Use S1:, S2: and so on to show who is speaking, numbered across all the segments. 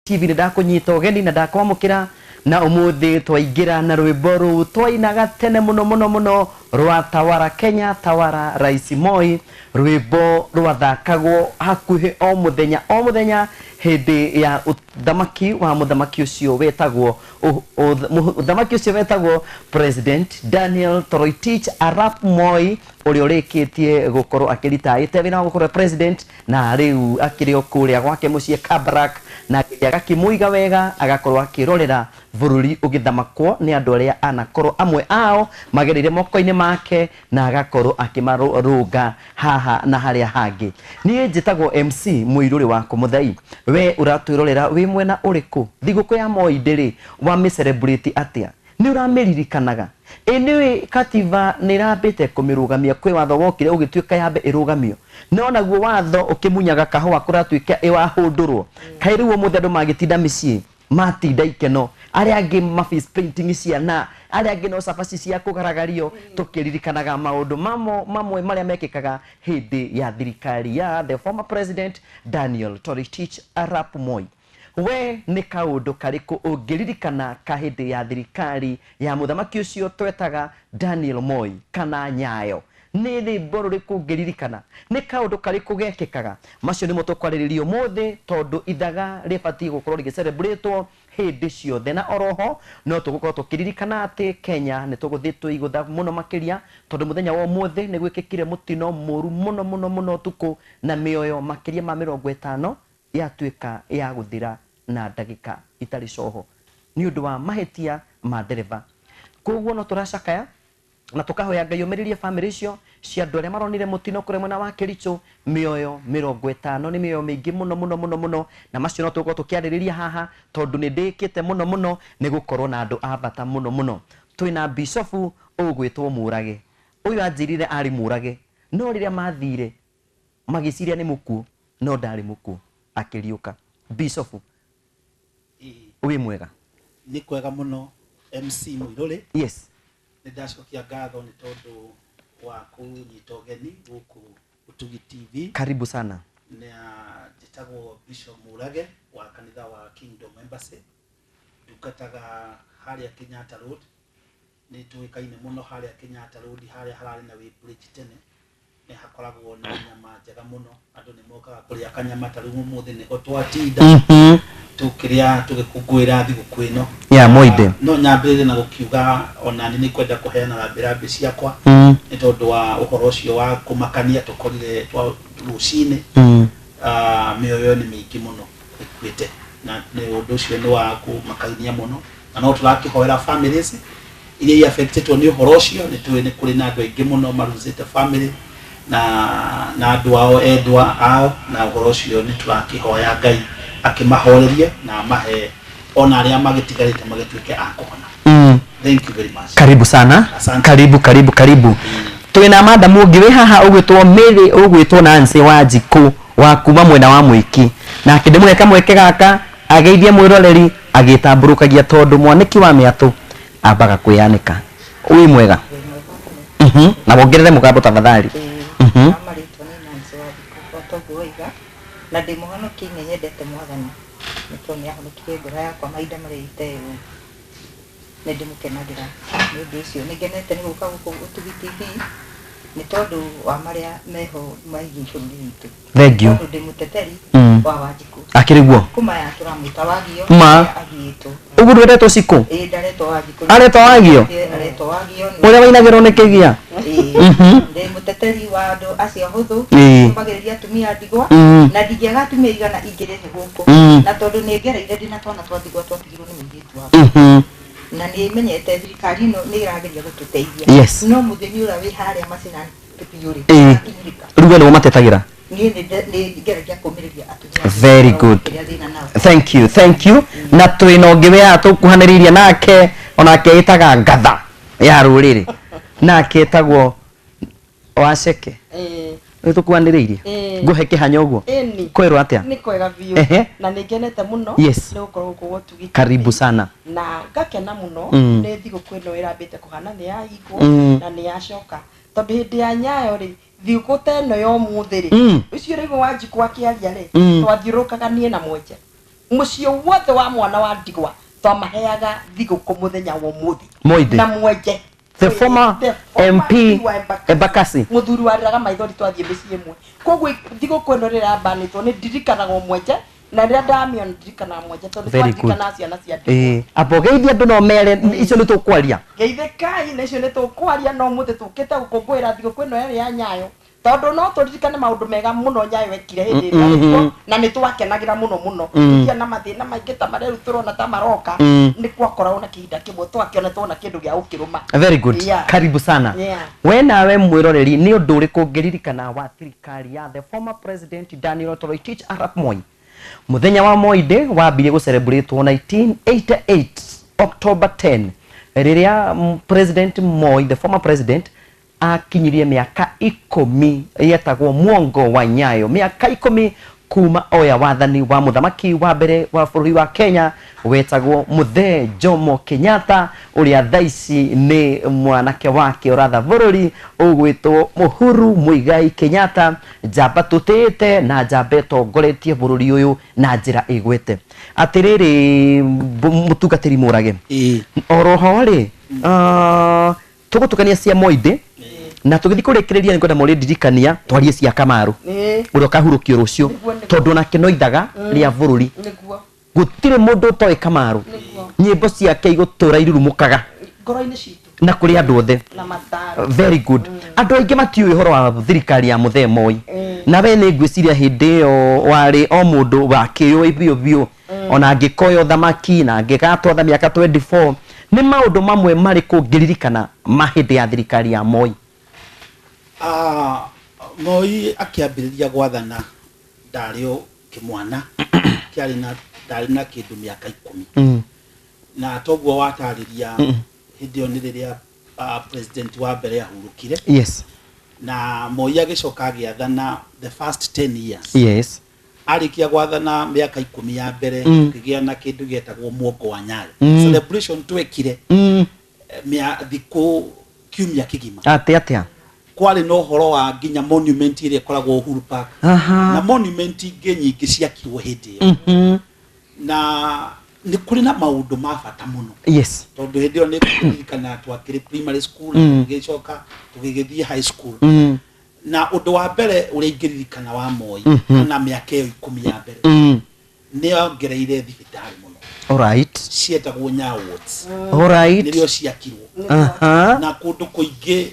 S1: TV ndakunyita ugeni na ndakwamukira na umuthi twaingira na rwimbo ru twainaga tene muno rwa Tawara Kenya Tawara Rais Moi rwimbo rwathakagwo hakuhi o muthenya hindi ya uthamaki wa muthamaki ucio wetagwo uthamaki ucio wetagwo President Daniel Toroitich Arap Moi uri urikitie gukorwo akirita itewina gukorwo president na riu akirio kuria gwake mucie Kabrak na agakimuiga wega agakorwo akirorera bururi ugithamakwo ni andu aria anakorwo amwe ao magerire moko-ini make na agakorwo akimarunga haha na haria hangi. Nie njitagwo MC Muiruri wa Kumuthai. We uratwirorera wi mwena uriku? Thiguku ya Moi ndiri wa mi celebrate atia? Ni urameririkanaga? Eniwe katiba nirambite kumirugamia kwi watho wokire ugituika yambe irugamio no naguo watho ukimunyaga kahwa kuratuika iwahundurwo kairiwo muthe magitinda micii matinda ikeno aria angi mafice painting ciana aria angi no sabaci cia kugaragario tukiririkanaga maundu mamwe maria mekikaga hindi ya thirikari ya the former president Daniel Toroitich Arap Moi. We ni kaundu kariku ungiririkana kahindi ya thirikari ya muthamaki ucio twetaga Daniel Moi kana Nyayo? Ni rwimbo ruriku ungiririkana? Ni kaundu kariku gekikaga? Macio nimo tukwaririo mothe tondu ithaga ribati gukorwo rigicelebratewo hindi ciothe na oroho no tugukorwo tukiririkana ati Kenya ni tuguthitwo igutha muno makiria tondu muthenya wa mothe ni gwikikire mutino muru muno tuku na mioyo makiria ma 50 yatuika ya guthira na ndagika itari coho ni undu wa mahetia ma dereva. Koguo no turacakaya na tukahoya Ngai umiririe family icio cia andu aria maronire mutino kure mwena wa Kericho. Mioyo 50 ni mioyo mingi muno na macio no tugukorwo tukiaririria haha tondu ni ndikite muno ni gukorwo na andu a bata muno. Twina Bishofu ugwitwo Murage. Uyu anjirire ari Murage no riria mathire magiciria ni muku no ndari muku akiriuka. Bishofu wi mwega?
S2: Ni kwega muno MC Muiruri.
S1: Yes.
S2: Ni ndacokia ngatho ni tondu wa kunyita ugeni guku Utugi TV.
S1: Karibu sana.
S2: Na njitagwo Bishop Murage wa kanitha wa Kingdom Embassy ndungataga haria Kenyatta Road. Ni tuikaine muno haria Kenyatta Road haria harari na wi bridge tene ni hakoragwo na nyama njega muno andu ni mokaga kuria kanyama taru muthe ni otwatinda tukiria tugikungwira thiguku ino ya Moide no nyambire na gukiuga ona ni kwenda kuheana rambirambi ciakwa ni tondu wa uhoro ucio wa kumakania tukorire twa rucine mioyo ni mingi muno ikwite na ni undu ucio ni wa kumakania muno na no turakihoera families iria affected ni uhoro ucio ni tuwe ni kuri na andu aingi muno maruzite family na andu ao endwa ao na uhoro ucio ni turakihoya Ngai akimahorerie na mahe ona aria magitigarite magituike akona. Thank you very much.
S1: Karibu sana. Asante. Karibu. Twina madam ungi wi haha ugwitwo Mary ugwitwo Nancy Wanjiku wa kuma mwena wa Mwiki na akindimwe kamweke gaka ageithie mwiroreri agitamburukagia tondu mwaniki wa miatu ambaga kwianika. Wi mwega? Na wongerere mugambo tafadhali.
S3: Na ndimuhono kinye nyendete mwathani nitonya honokire ngora yakwa maida marite ne ndimukenagira ni undu ucio ningenete ni guka guku Utugi TV ni tondu wa maria meho maigi bũrũri witũ.
S1: Thank you.
S3: Tondu ndimuteteri wa Wanjiku
S1: akiriguo
S3: kuma ya turamwita Wagio agitwo
S1: ugu ndwetwo Ciku
S3: ndaretwo Wanjiku
S1: aretwo Wagio uria wainagirwo ni kigia
S3: ndimuteteri wa andu acio huthu magiriria atumia ndigwa na ndingiaga atumia igana ingirete guku na tondu ni ngereire ndina twana twathigwa twatigirwo ni muiritu wako na ni menyete thirikari no ni irageria gututeithia no muthemi ura wi haria macina pipiyuri
S1: ruga no matetagira very good. Thank you. Na twina ungi wi tukuhaniriria nake onake itaga Ngatha ya ruriri nake etagwo Waceke ni tukuhaniririe nguhe kihanyo uguo kwirwo atia
S4: ni kwega biu na ningenete muno
S1: ni
S4: gukorwo guku Utugi.
S1: Karibu sana
S4: na ngakena muno ni thiguku ino irambite kuhana ni ya iko na ni ya coka tondu hindi ya Nyayo ri thiguku teno yo muthi ri ucio rigo Wanjiku akiaria ri twathiurukaga nie na mwenje mucio wothe wa mwana wa ndigwa twamaheaga thigũkũ mũthenya wa ũmũthĩ
S1: Moide.
S4: na mwenje
S1: The former MP Embakasi.
S4: muthuri wa Rĩraga maithori twathiĩ mĩciĩ ĩmwe koguo thigũkũ ĩno rĩrĩa banĩtwo nĩ ndirikanaga mwenje na rĩrĩa ndamĩona ndirikanaga mwenje tondũ twaririkana ciana cia ndigwa
S1: abogeithia andũ no mere icio nĩ tũkwaria
S4: geithĩkai na icio nĩ tũkwaria no mũthĩ tũkĩte gũkũngũĩra thigũkũ ĩno yarĩ ya Nyayo tondũ no tũririkane maũndũ mega mũno Nyayo ekire hĩndĩ ĩrĩa na nĩ twakenagĩra mũno tũtia na mathĩna maingĩ ta marĩa rĩu tũrona ta maroka nĩ gwakoragwo na kĩhinda kĩmwe twakĩona twona kĩndũ gĩa gũkĩrũma.
S1: Very good. Karibu sana. We nawe mwĩroreri nĩ ũndũ ũrĩkũ ũngĩririkana wa thirikari ya the former president Daniel Toroitich Arap Moi? Muthenya wa Moi Day wambire gũcelebrate 1988 October 10 rĩrĩa president Moi, the former president, akinyirie miaka 10 yetagwo mwongo wa Nyayo, miaka 10 kuma oya wathani wa muthamaki wa mbere wa bũrũri wa Kenya wetagwo Muthee Jomo Kenyatta uria thaici ni mwanake wake uratha bũrũri ugwitwo Uhuru Muigai Kenyatta, njamba tutĩte na njamba ĩtongoretie bũrũri uyu na njĩra ĩgwete. Atiriri mutungatĩri Mũrage oroho ri tugutukania cia Moi Day na tugithi kurekereria ni kwenda mori ndirikania twarie cia Kamaru uria kahurukio rucio tondu nake noithaga ria bũrũri gutire mundu toy Kamaru nyimbo ciake igutura irurumukaga
S4: ngoro-inĩ citũ
S1: na kuri andu othe
S4: na mataro.
S1: Very good. Andu aingi matiuĩ horo wa thirikari ya Muthee Moi na we nĩ ngwĩciria hĩndĩ ĩyo warĩ o mũndũ wakĩũĩ biũ ona angĩkoya thamaki na angĩgatwatha mĩaka 24 nĩ maũndũ mamwe marĩkũ ngĩririkana mahĩndĩ ya thirikari ya Moi?
S2: Moi akiambĩrĩria gwathana ndarĩ o kĩmwana ndarĩ na kĩndũ mĩaka 10 na toguo watarĩria hĩndĩ ĩyo nĩ rĩrĩa president wa mbere ahurũkire.
S1: Yes.
S2: Na Moi agĩcoka agĩathana the first 10 years.
S1: Yes.
S2: Arĩkia gwathana mĩaka 10 ya mbere kĩgĩa na kĩndũ gĩetagwo mwongo wa Nyayo. Celebration twekire thikũ kiumia kĩgima.
S1: Atĩa
S2: kwarĩ no horo wa nginya monument ĩrĩa ĩkoragwo Uhuru Park na monument ingĩ nyingĩ ciakirwo hĩndĩ ĩyo na nĩ kũrĩ na maũndũ ma bata mũno.
S1: Yes.
S2: Tondũ hĩndĩ ĩyo nĩ kũririkana twakĩrĩ primary school tũgĩcoka tũgĩgĩthiĩ high school na ũndũ wa mbere ũrĩa ingĩririkana wa Moi na mĩaka ĩyo 10 ya mbere nĩ ongereire thibitarĩ mũno.
S1: Alright.
S2: Cietagwo Nyayo wards.
S1: Alright.
S2: Nĩrĩo ciakirwo na kũndũ kũingĩ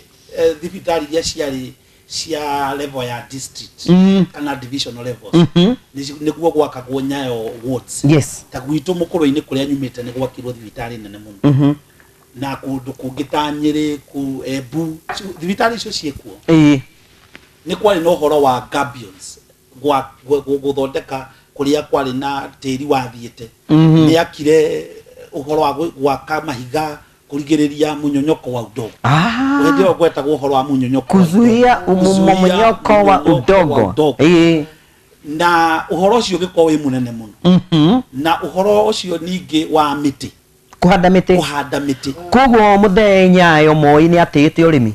S2: thibitarĩ iria ciarĩ cia level ya district kana divisional levels nĩguo gwakagwo Nyayo wards.
S1: Yes.
S2: Ta gwitũ mũkũrũ-inĩ kũrĩa nyumĩte nĩ gwakirwo thibitarĩ nene mũno na kũndũ kũngĩ ta Nyĩrĩ Embu thibitarĩ icio ciĩkuo nĩ kwarĩ na ũhoro wa gabions gũthondeka kũrĩa kwarĩ na tĩri wathiĩte nĩ akire ũhoro wa gwaka mahiga kurigĩrĩria munyonyoko wa udongo. Ndio gwetagwo ũhoro wa munyonyoko
S1: kuzuia munyonyoko wa udongo.
S2: Na ũhoro ũcio ũgĩkorwo wĩ mũnene mũno na ũhoro ũcio ningĩ wa mĩtĩ
S1: kuhanda mĩtĩ koguo Muthee Nyayo Moi nĩ atĩĩte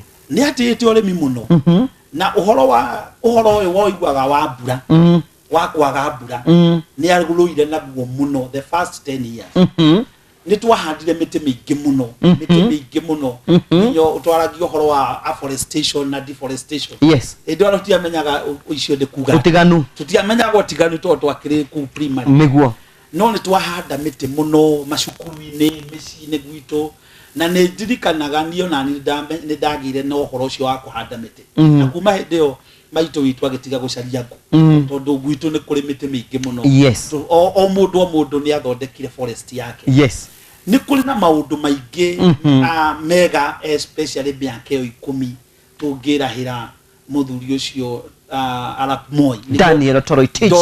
S1: ũrĩmi mũno na ũhoro ũyũ woiguaga wa mbura wa kwaga mbura nĩ agũrũire naguo mũno the first 10 years. Nĩ twahandire mĩtĩ mĩingĩ mũno nĩyo ũtwaragio ũhoro wa afforestation na deforestation. Yes.
S2: Ndio tutiamenyaga icio nĩ kuga tutiamenyaga ũtiganu tondũ twakĩrĩ ku primary
S1: nĩguo
S2: no nĩ twahanda mĩtĩ mũno macukuru-inĩ mĩciĩ-inĩ gwitũ na nĩ ndirikanaga niĩ ona nĩ ndagĩire na ũhoro ũcio wa kũhanda mĩtĩ na kuma hĩndĩ ĩyo maitũ witũ agĩtiga gũcaria ngũ tondũ gwitũ nĩ kũrĩ mĩtĩ mĩingĩ mũno.
S1: Yes.
S2: O mũndũ nĩ athondekire forest yake.
S1: Yes.
S2: Nĩ kũrĩ na maũndũ maingĩ mega especially mĩaka ĩyo 10 tũngĩrahĩra mũthuri ũcio Arap Moi
S1: Daniel Toroitich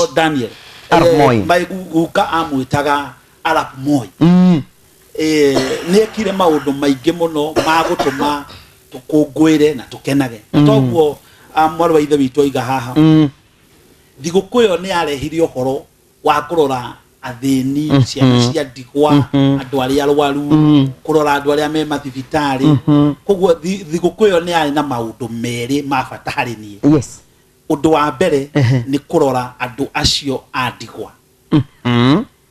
S2: Arap Moi guka amwĩtaga Arap Moi nĩ ekire maũndũ maingĩ mũno ma gũtũma tũkũngũĩre na tũkenage. Toguo mwarĩ wa ithe witũ oiga haha thigũkũ ĩyo nĩ yarehire ũhoro wa kũrora athĩni ciana cia ndigwa andũ arĩa arwaru kũrora andũ arĩa me mathibitarĩ. Koguo thigũkũ ĩyo nĩ yarĩ na maũndũ merĩ ma bata harĩ niĩ.
S1: Yes.
S2: Ũndũ wa mbere nĩ kũrora andũ acio a ndigwa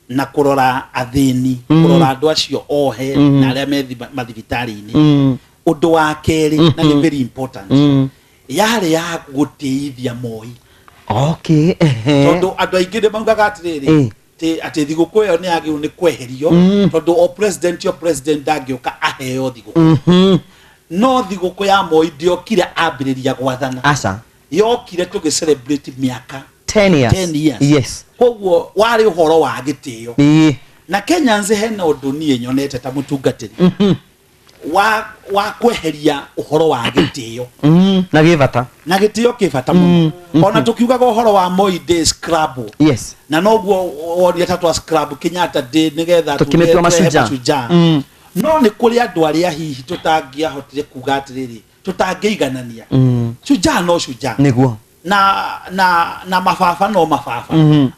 S2: na kurora athini kurora andu acio ohe na aria me mathibitari-ini undu wa keri na ni very important yari ya gutithia Moi
S1: okay
S2: tondu andu aingi ni maugaga atiriri ati thiguku iyo ni agiu ni kweherio tondu o president dagiuka aheo thiguku no thiguku ya Moi ndiokire ambiriria gwathana
S1: asa
S2: yokire tugi celebrate miaka
S1: 10 years
S2: yes koguo wari uhoro wa gitio na Kenya nze hena undu nie nyonete ta mutungatiri wa kweheria uhoro wa gitio na gitio kibata muno ona tukiugaga uhoro wa Moi Day scrub
S1: yes
S2: na noguo wori atatwa scrub Kenyatta Day nigetha
S1: tukimetwa masuja
S2: no ni kuri andu aria hihi tutangiahotire kuga atiriri tutangiiganania suja no suja
S1: niguo
S2: na mafafa no mafafa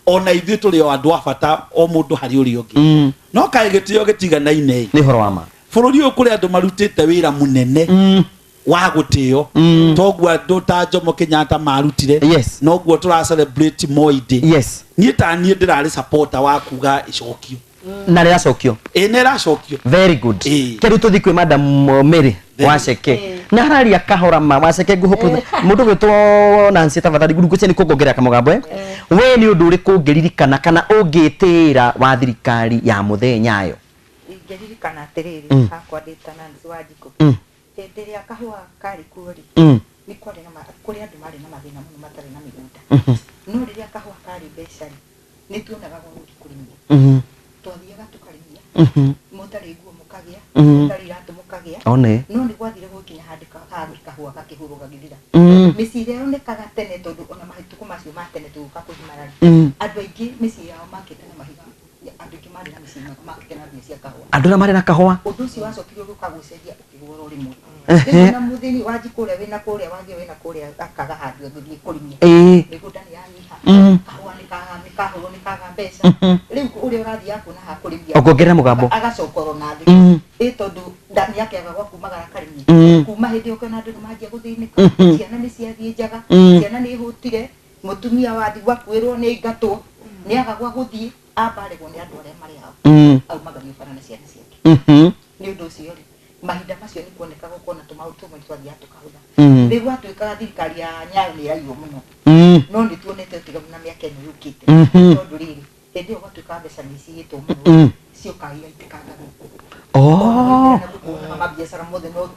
S2: ona ithu tuli o andu afata o mundu hari uri ungi no kae gitio gitiganaine
S1: ni horo wama
S2: bururi uyu kuri andu marutite wira munene wa gutio toguo andu ta Jomo Kenyatta marutire
S1: yes
S2: noguo tura celebrate Moi Day
S1: yes
S2: ni ta ni ndirari supporter wa kuga icokio
S1: na rĩa cokio
S2: nera cokio
S1: very good keru tuthi kwi madam Mary Waceke na hararia kahora ma Waceke nguhopo mundu gwitwo Nancy tafadhali guruguce ni kungongera kamugambo we ni undu uri kungiririkana kana ungitira wa thirikari ya muthenyayo
S3: ingiririkana atiriri hakwa ndita Nancy Wanjiku hindi ria kahua kari kuri ni kwari na kuri andu mari na mathina muno matari na migunda no riria kahua kari becari ni tuonaga guthi kurimia twathiaga tukarimia mutari guo mukagia mutari ratu mukagia
S1: one
S3: no ni gwathire gukinya handika kahua gakihuru gagithira micire yo nikaga tene tondu ona mahituku macio ma tene tuka kuhimarari andu aingi micire yao makite na mahiga andu aingi mari na micire makite na cia kahua
S1: andu na mari na kahua
S3: undu ucio wacokire gukaguceria ukigura rimwe na muthini Wanjiku wina kuria wathie wina kuria akaga handu guthie kurimia migunda ni yanyiha kahua ni kahuru ni kaga mbeca riu uria urathia kuna ha kurimia
S1: okongera mugambo
S3: agacokoro na thi tondu ndani yake agagwa kumagara karimia kuma hindi ukona andu manjia guthinika ciana ni ciathie njaga ciana ni ihutire mutumia wathi wakwirwo ni ngatwo ni agagwa guthie ambaregwo ni andu aria mari hau au magari fana na ciana ciake ni undu ucio ri mahinda macio ni kuoneka gukona tumautu mwe twathia tukahutha riu atuikaga thirikari ya Nyayo ni yaiywo muno no ni tuonete utigamu na miaka ino yukite tondu riri hindi yo gwatuika mbeca ni cigitwo muno cio kaia itikaga na biashara mothe no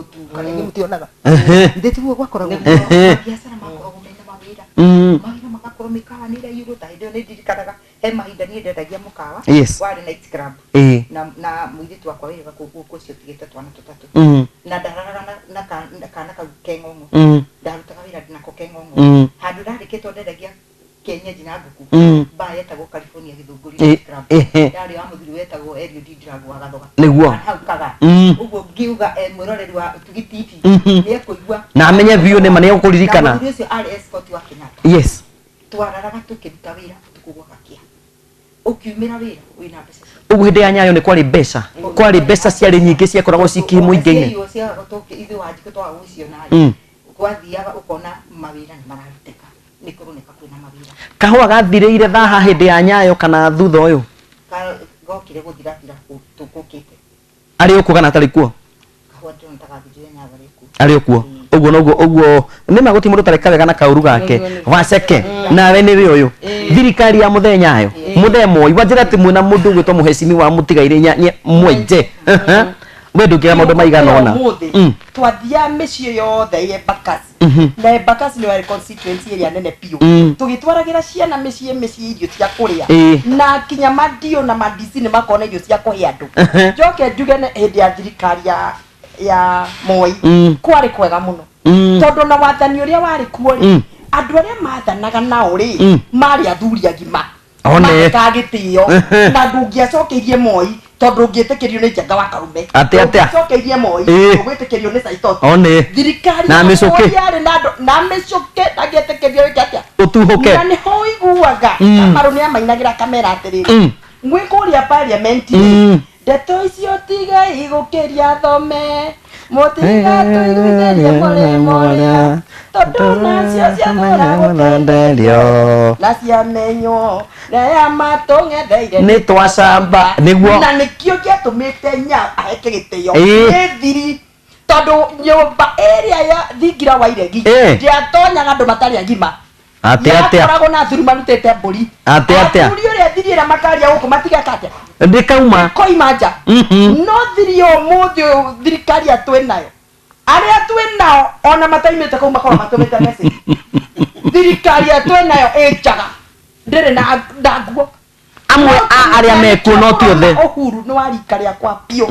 S3: tu kana ni mutionaga ndetiguo gwakoragwo biashara makoragwo mena mawira mawira magakorwo mikawa ni ira yuro ta hindi yo ni ndirikanaga he mahinda ni ndendagia mukawa wari night club na muithitu wakwa wira guku cio tigite twana tutatu na ndararaga na kana kau kengongo ndarutaga wira dinako kengongo handu ndarikitwo ndendagia kenyeji na nguku ba yetagwo California githunguri club yari wa muthiri wetagwo Elio Didrago agathoga
S1: niguo
S3: hau kaga uguo ngiuga mwiroreri wa tugitipi ni ekuigua
S1: na amenye biu ni mane ukuririkana
S3: muthiri ucio ari escort wa Kenyatta
S1: yes
S3: twararaga tukiruta wira tukugwa gakia ukiumira wira wina mbeca
S1: uguo hindi ya Nyayo ni kwari mbeca ciari nyingi ciakoragwo cikimuingaine
S3: iyo cia gotoke ithe Wanjiku twa guciona gwathiaga ukona mawira ni mararuteka ni kuroneka kwina mawira
S1: kahua gathireire thaha hindi ya Nyayo kana thutha uyu
S3: gokire guthirathira tukukite
S1: ari uku kana atari kuo
S3: kahua ndio ntagathire Nyayo
S1: ari ukuo uguo ni maguti mundu tareka wega na kauru gake Waceke nawe ni ri uyu thirikari ya muthenyayo muthemo iwajira ti mwina mundu gwitwo muhecimi wa mutigaire nya mwenje we ndugira maundu maigana ona
S4: twathia micio yothe ye Embakasi na Embakasi ni wa constituency area nene piu tugitwaragira ciana micie irio cia kuria na kinya madio na madisi ni makona irio cia kuhe andu njoke njuge hindi ya thirikari ya Moi kwari kwega muno tondu na wathani uria wari kuo ri andu aria mathanaga nao ri mari athuri agima one kagitio na ndungiacokeirie Moi tondu ngitikirio ni Njenga wa Karume ngicokeirie Moi ngwitikirio ni Saitoti
S1: one
S4: thirikari
S1: na micuke
S4: yari na micuke ngitikirio wikatia
S1: utuhuke
S4: na ni ho iguaga maru ni amainagira kamera atiriri ngwikuria parliament ndeto icio tiga igukiria thome Motiga tuigutherie moria tondu nacio ciathura gutenderio na ciamenyo na ya matongetheire
S1: ni twacamba niguo
S4: na nikio giatumite nya aheke gitio ni thiri tondu nyumba area ya thingira wa iregi ndiatonyaga andu matari agima atia koragwo na thuri marutete mburi atia thuri uria thiriira makaria guku matiga kate
S1: ndikauma
S4: koima nja no thiri umuthi thirikari atwenayo aria twinao ona mataimite kuma kwa matumite message thirikari atwenayo ejaga ndire na ndaguo
S1: amwe aria mekuo no ti othe
S4: uhuru no arikaria kwa pio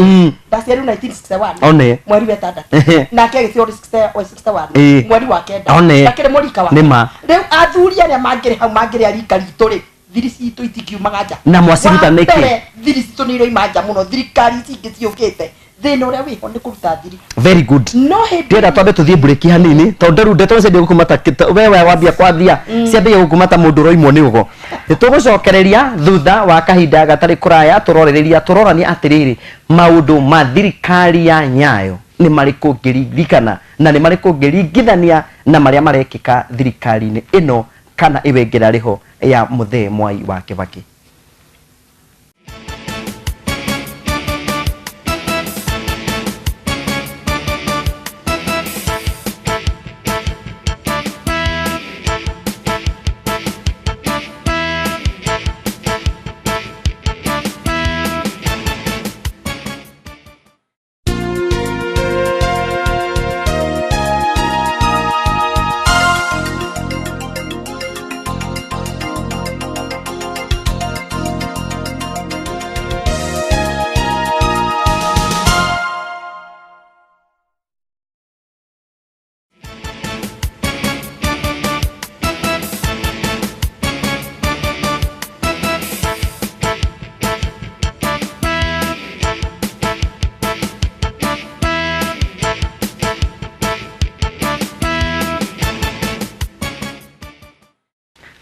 S4: ndaciaru 1961
S1: one
S4: mweri wa 6 na kege 61 mweri wa 9 nakire murika wa
S1: nima
S4: riu athuri aria mangire hau mangire arika ritu ri thiri citu itikiumaga nja
S1: na mwacirita niki
S4: thiri citu ni iroimanja muno thirikari cingi ciukite thina uria wiho ni kuruta thiri
S1: very good
S4: no
S1: ndira twambe tuthie break hanini tondu ru ndeto cendia gukumata wewe wambia kwathia ciambia gukumata mundu roimwo ni ugo nitugucokereria thutha wa kahinda gatari kuraya turoreriria turorania atiriri maundu ma thirikari ya Nyayo ni mariku ngiririkana na ni mariku ngiringithania na maria marekika thirikari-ini ino kana iwengera riho ya Muthee Mwai wa Kibaki.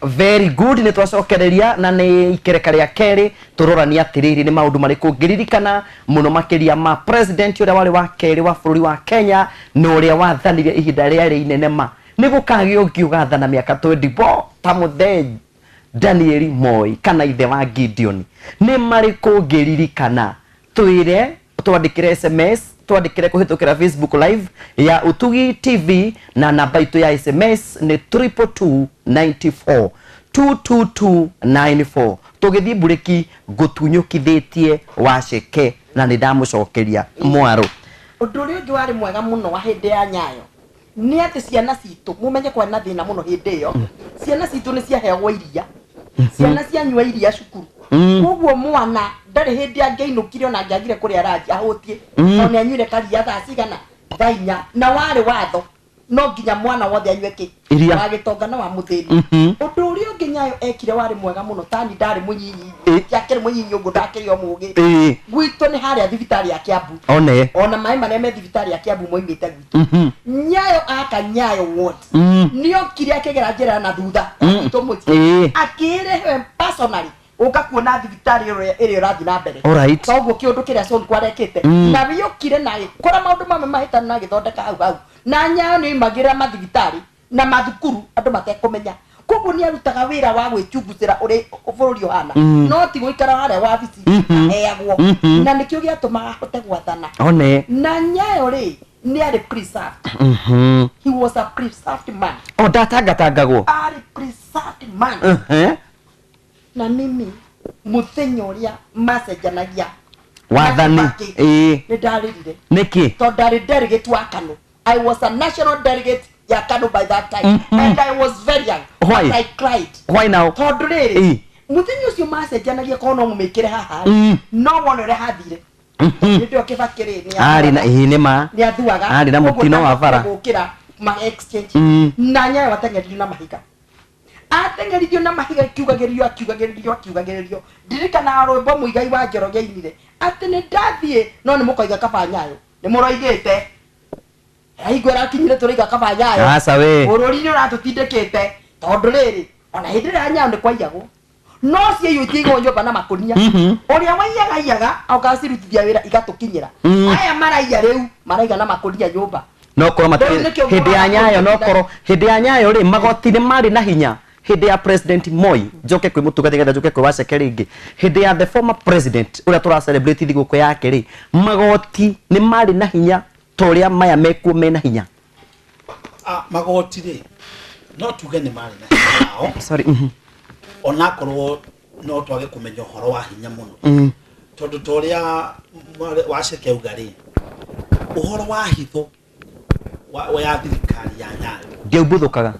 S1: Very good ni twacokereria na ni ikereka ria keri turorania atiriri ni maundu mariku ngiririkana muno makiria ma president uria wari wa keri wa bururi wa Kenya no uria wathanire ihinda ria inene ma ni gukagio ngiugathana miaka 24 ta Muthee Daniel Moi kana ithe wa Gideon ni mariku ngiririkana twire twandikire SMS twandikire kuhitukira Facebook live ya Utugi TV na namba itu ya SMS ni 22294 22294 tugithii bureki gutunyukithitie waceke na ni ndamucokeria mwaro
S4: undu uri ungi wari mwega muno wa hindi ya Nyayo ni ati ciana citu mumenye kwa na thina muno hindi iyo ciana citu ni ciaheagwo iria ciana cianyua iria cukuru koguo mwana ndari hindi angiinukire ona angiagire kuria rangi ahutie ona anyuire karia thaa cigana thaa 4 na wari watho no nginya mwana wothe anyue ki wagitongana wa muthiri undu uri ungi Nyayo ekire wari mwega muno tani ndari munyinyi yakire munyinyi ugu ndakire o mugi gwitu ni haria thibitari ya Kiambu ona mai maria me thibitari ya Kiambu moimite gwitu Nyayo aka Nyayo what nio kire akigera njira na thutha gwitu muti akire personally ukakuona thibitari iri rathi na mbere toguo kiundu kiria son kwarekete na biokire na kora maundu mame mahitana na githondeka hau na Nyayo ni magira mathibitari na mathukuru andu matekumenya koguo ni arutaga wira wa gwichungucira uri bururi ohana no ti guikara haria wabici aheagwo na nikio giatumaga hote gwathana na Nyayo ri ni ari preserved he was a preserved man
S1: ndatangatangagwo
S4: ari preserved man na mimi muthenya uria macenjanagia
S1: wathani
S4: ni ndaririre
S1: niki
S4: to ndari delegate wa Kano I was a national delegate ya Kano by that time and I was very young
S1: why?
S4: I cried
S1: Why now?
S4: tondu riri muthenya ucio macenjanagia kono mumikire haha no wonere hathire ndio kibakiri ni
S1: ari na hinima
S4: ni athuaga
S1: ari na mutino wa bara
S4: gukira ma exchange na Nyayo watengeririo na mahiga atengeririo na mahiga kiugagiririo ndirikana rwimbo muigai wa Njoroge inire ati ni ndathie no ni mukoiga kaba Nyayo ni muroigite aigwera kinyire turiga kaba Nyayo
S1: asa we
S4: bururi ni uratutindikite tondu riri ona hindi ya Nyayo ni kwaiyagwo no cie yu tigo nyumba na makunia uria waiyaga okacirutithia wira igatukinyira aya maraiya riu maraiga na makunia nyumba
S1: no korwo matire hindi ya nyayo no korwo hindi ya nyayo ri magoti ni mari na hinya hindi ya president Moi njoke kwi mutungathi getha njoke kwi waceke ringi hindi ya the former president uria tura celebrate thiguku yake ri magoti ni mari na hinya toria maya mekuo mena hinya
S2: magoti ri no tuge ni mari na hinya nao
S1: sorry
S2: ona korwo no twage kumenya horo wa hinya muno tondu toria waceke ugari uhoro wa hitho wa ya thirikari ya Nyayo
S1: ndeubuthukaga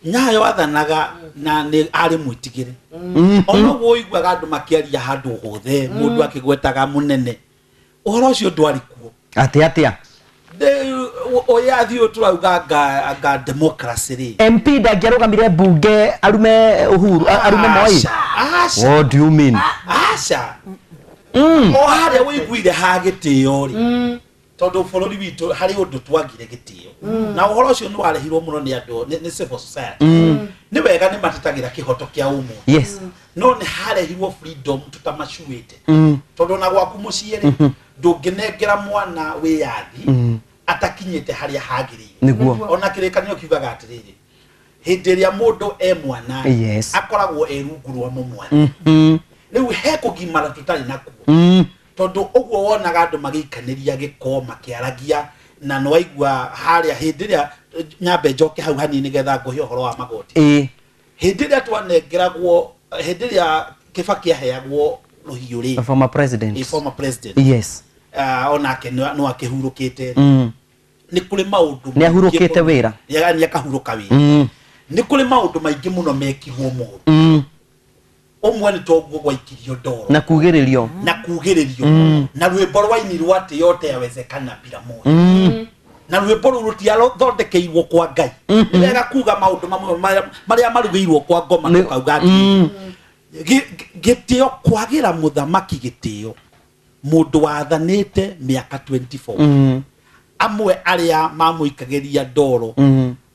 S2: Nyayo athanaga na ni ari mwitigire ono woiguaga andu makiaria handu hothe mundu akigwetaga munene uhoro ucio ndwari kuo
S1: atia
S2: oyathi uturauga anga democracy ri
S1: MP ndangĩarũgamire bunge arume Uhuru arume Moi what do you mean
S2: asha o haria wiguire ha gitio ri tondu bururi witu hari undu twagire gitio na uhoro ucio ni warehirwo muno ni andu ni civil society ni wega ni matetagira kihoto kia umu
S1: yes
S2: no ni harehirwo freedom tutamacuite tondu na gwaku muciere ndunginengera mwana wiyathi atakinyete haria hagiri
S1: niguo
S2: ona kirekanio kiugaga atiriri hindi ria mundu mwana akoragwo erungurwa mumwana riu he kugimara tutari nakuo tondu uguo wonaga andu magikaniria giko makiaragia na no waigua haria hindi ria nyambe njoke hau hanini getha nguhi uhoro wa magoti hindi ria twanengeragwo hindi ria Kibaki aheagwo ruhiu ri
S1: former president yes
S2: onake no akihurukite ni kuri maundu
S1: ni ahurukite wira
S2: ni akahuruka wira ni kuri maundu maingi muno mekirwo mu omwe ni toguo gwaikirio ndoro
S1: na kugiririo
S2: na rwimbo rwaini rwate yote yawezekana bila moyo na rwimbo rutialo thondekeirwo kwa Ngai ni wega kuga maundu maria marugiirwo kwa ngoma tukauga gitio kwagira muthamaki gitio mundu wathanite miaka 24 amwe aria mamuikageria ndoro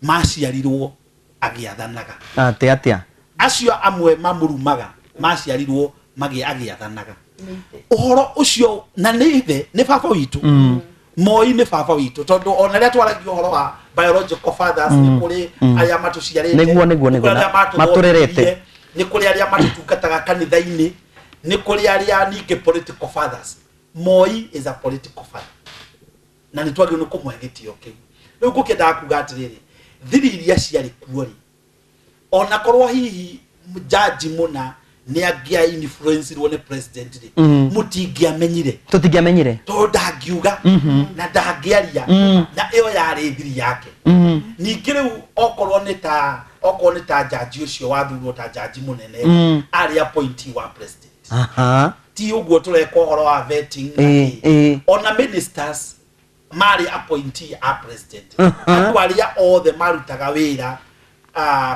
S2: maciarirwo agiathanaga
S1: atia
S2: acio amwe mamurumaga maciarirwo agiathanaga uhoro ucio na nithe ni baba witu Moi ni baba witu tondu ona ria twaragio uhoro wa biological fathers ni kuri aria matuciarite
S1: niguo maturerete
S2: ni kuri aria matutungataga kanitha-ini ni kuri aria ninge political fathers Moi is a political father na ni twagio nukumwegitio kiu riu ngukenda kuga atiriri thiri iria ciari kuori ona korwo hihi jaji muna ni agia influence ro ne president ri mutingiamenyire
S1: tutingiamenyire
S2: to dangiuga na dangiaria na iyo yari thiri yake ningi riu okorwo ni ta jaji ucio wathurwo ta jaji munene ari appointee wa president ti uguo tureko horo wa vetting ona ministers mari appointee a president akwaria othe marutaga wira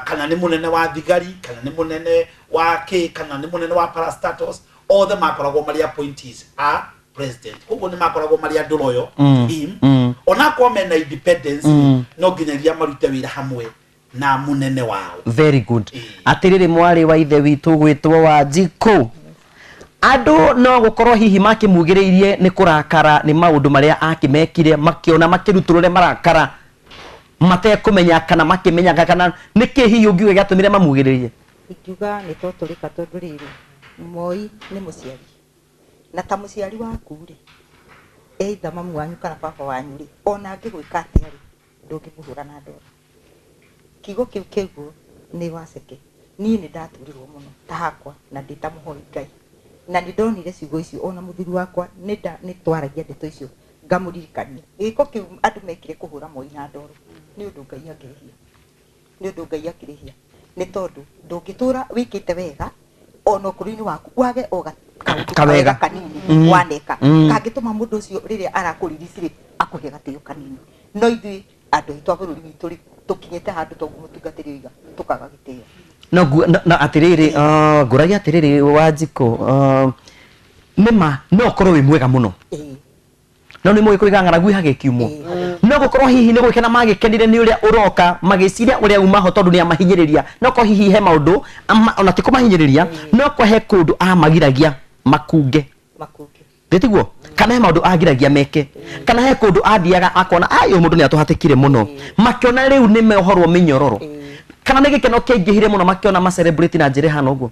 S2: kana ni munene wa thigari kana ni munene wa kana ni munene wa parastatus othe makoragwo mari appointees a president uguo ni makoragwo mari anduroyo ona kwa mena independence no nginyagia marute wira hamwe na munene wao
S1: very good atiriri mwari wa ithe witu gwitwo wa Njiko andu no gukorwo hihi makimugiriirie ni kurakara ni maundu maria akimekire makiona makiruturure marakara matekumenya kana makimenyaga kana niki hihi ungiuge gatumire mamugiririe
S3: ikiuga ni totorika tondu riri Moi ni muciari na ta muciari waku ri either mamu wanyu kana baba wanyu ri ona ngigwika atia ri ndungimuhura na ndoro kigo kiu kiguo ni waceke ni ndaturirwo muno ta hakwa na nditamuhoi Ngai na ndonire ciugo icio ona muthuri wakwa ni twaragia ndeto icio ngamuririkania giko kiu andu mekire kuhura Moi na ndoro ni undu Ngai akirihia ni tondu ndungitura wikite wega ona kurini waku wage oga kawega kanini waneka kangituma mundu ucio riria arakuririciri akuhe gatio kanini no ithui andu itwa bururi witu tukinyete handu togumutungatiri iga tukaga gitio
S1: no atiriri nguragia atiriri wa Njiko nima no korwo wi mwega muno no ni mwe kuiga ng'aragu hage kiumo no gukorwo hihi ni gwikena magikenire ni uria uroka magiciria uria umaho tondu ni amahinyiriria no ko hihi he maundu ona ti kumahinyiriria no ko he kundu amagiragia makunge ndetiguo kana he maundu agiragia meke kana he kundu athiaga akona ayo mundu ni atuhatikire muno makiona riu ni mehorwo minyororo kana ni gikeno kiingihire muno makiona ma celebrate na njire hana uguo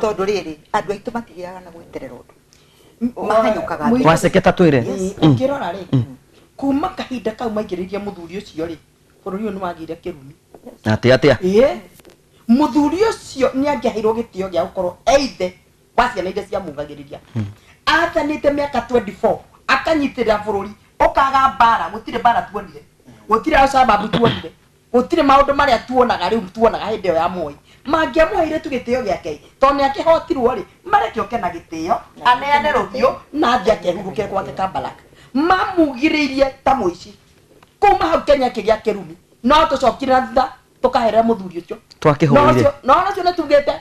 S3: tondu riri andu aitu matigiraga na gweterera undu mahanyukaga
S1: waseketa twire
S4: ukirora ri kuma kahinda kau maigiriria muthuri ucio ri bururi ni wagire kirumi
S1: atia
S4: muthuri ucio ni angiahirwo gitio gia gukorwo eithe waciana inde cia mungagiriria athanite miaka 24 akanyitirira bururi ukaga bara gutire bara tuonire gutire sababu tuonire gutire maundu maria tuonaga riu tuonaga hindi yo ya Moi mangiamuheire tu gitio giake tone akihotirwo ri marekioke na gitio aneane ruthio na thia kehuruke kwake Kabarak mamugiririe ta muici kuma hau Kenya kigia kirumi no tucokire thutha tukaherera muthuri ucio
S1: twakihurire
S4: no cio netugete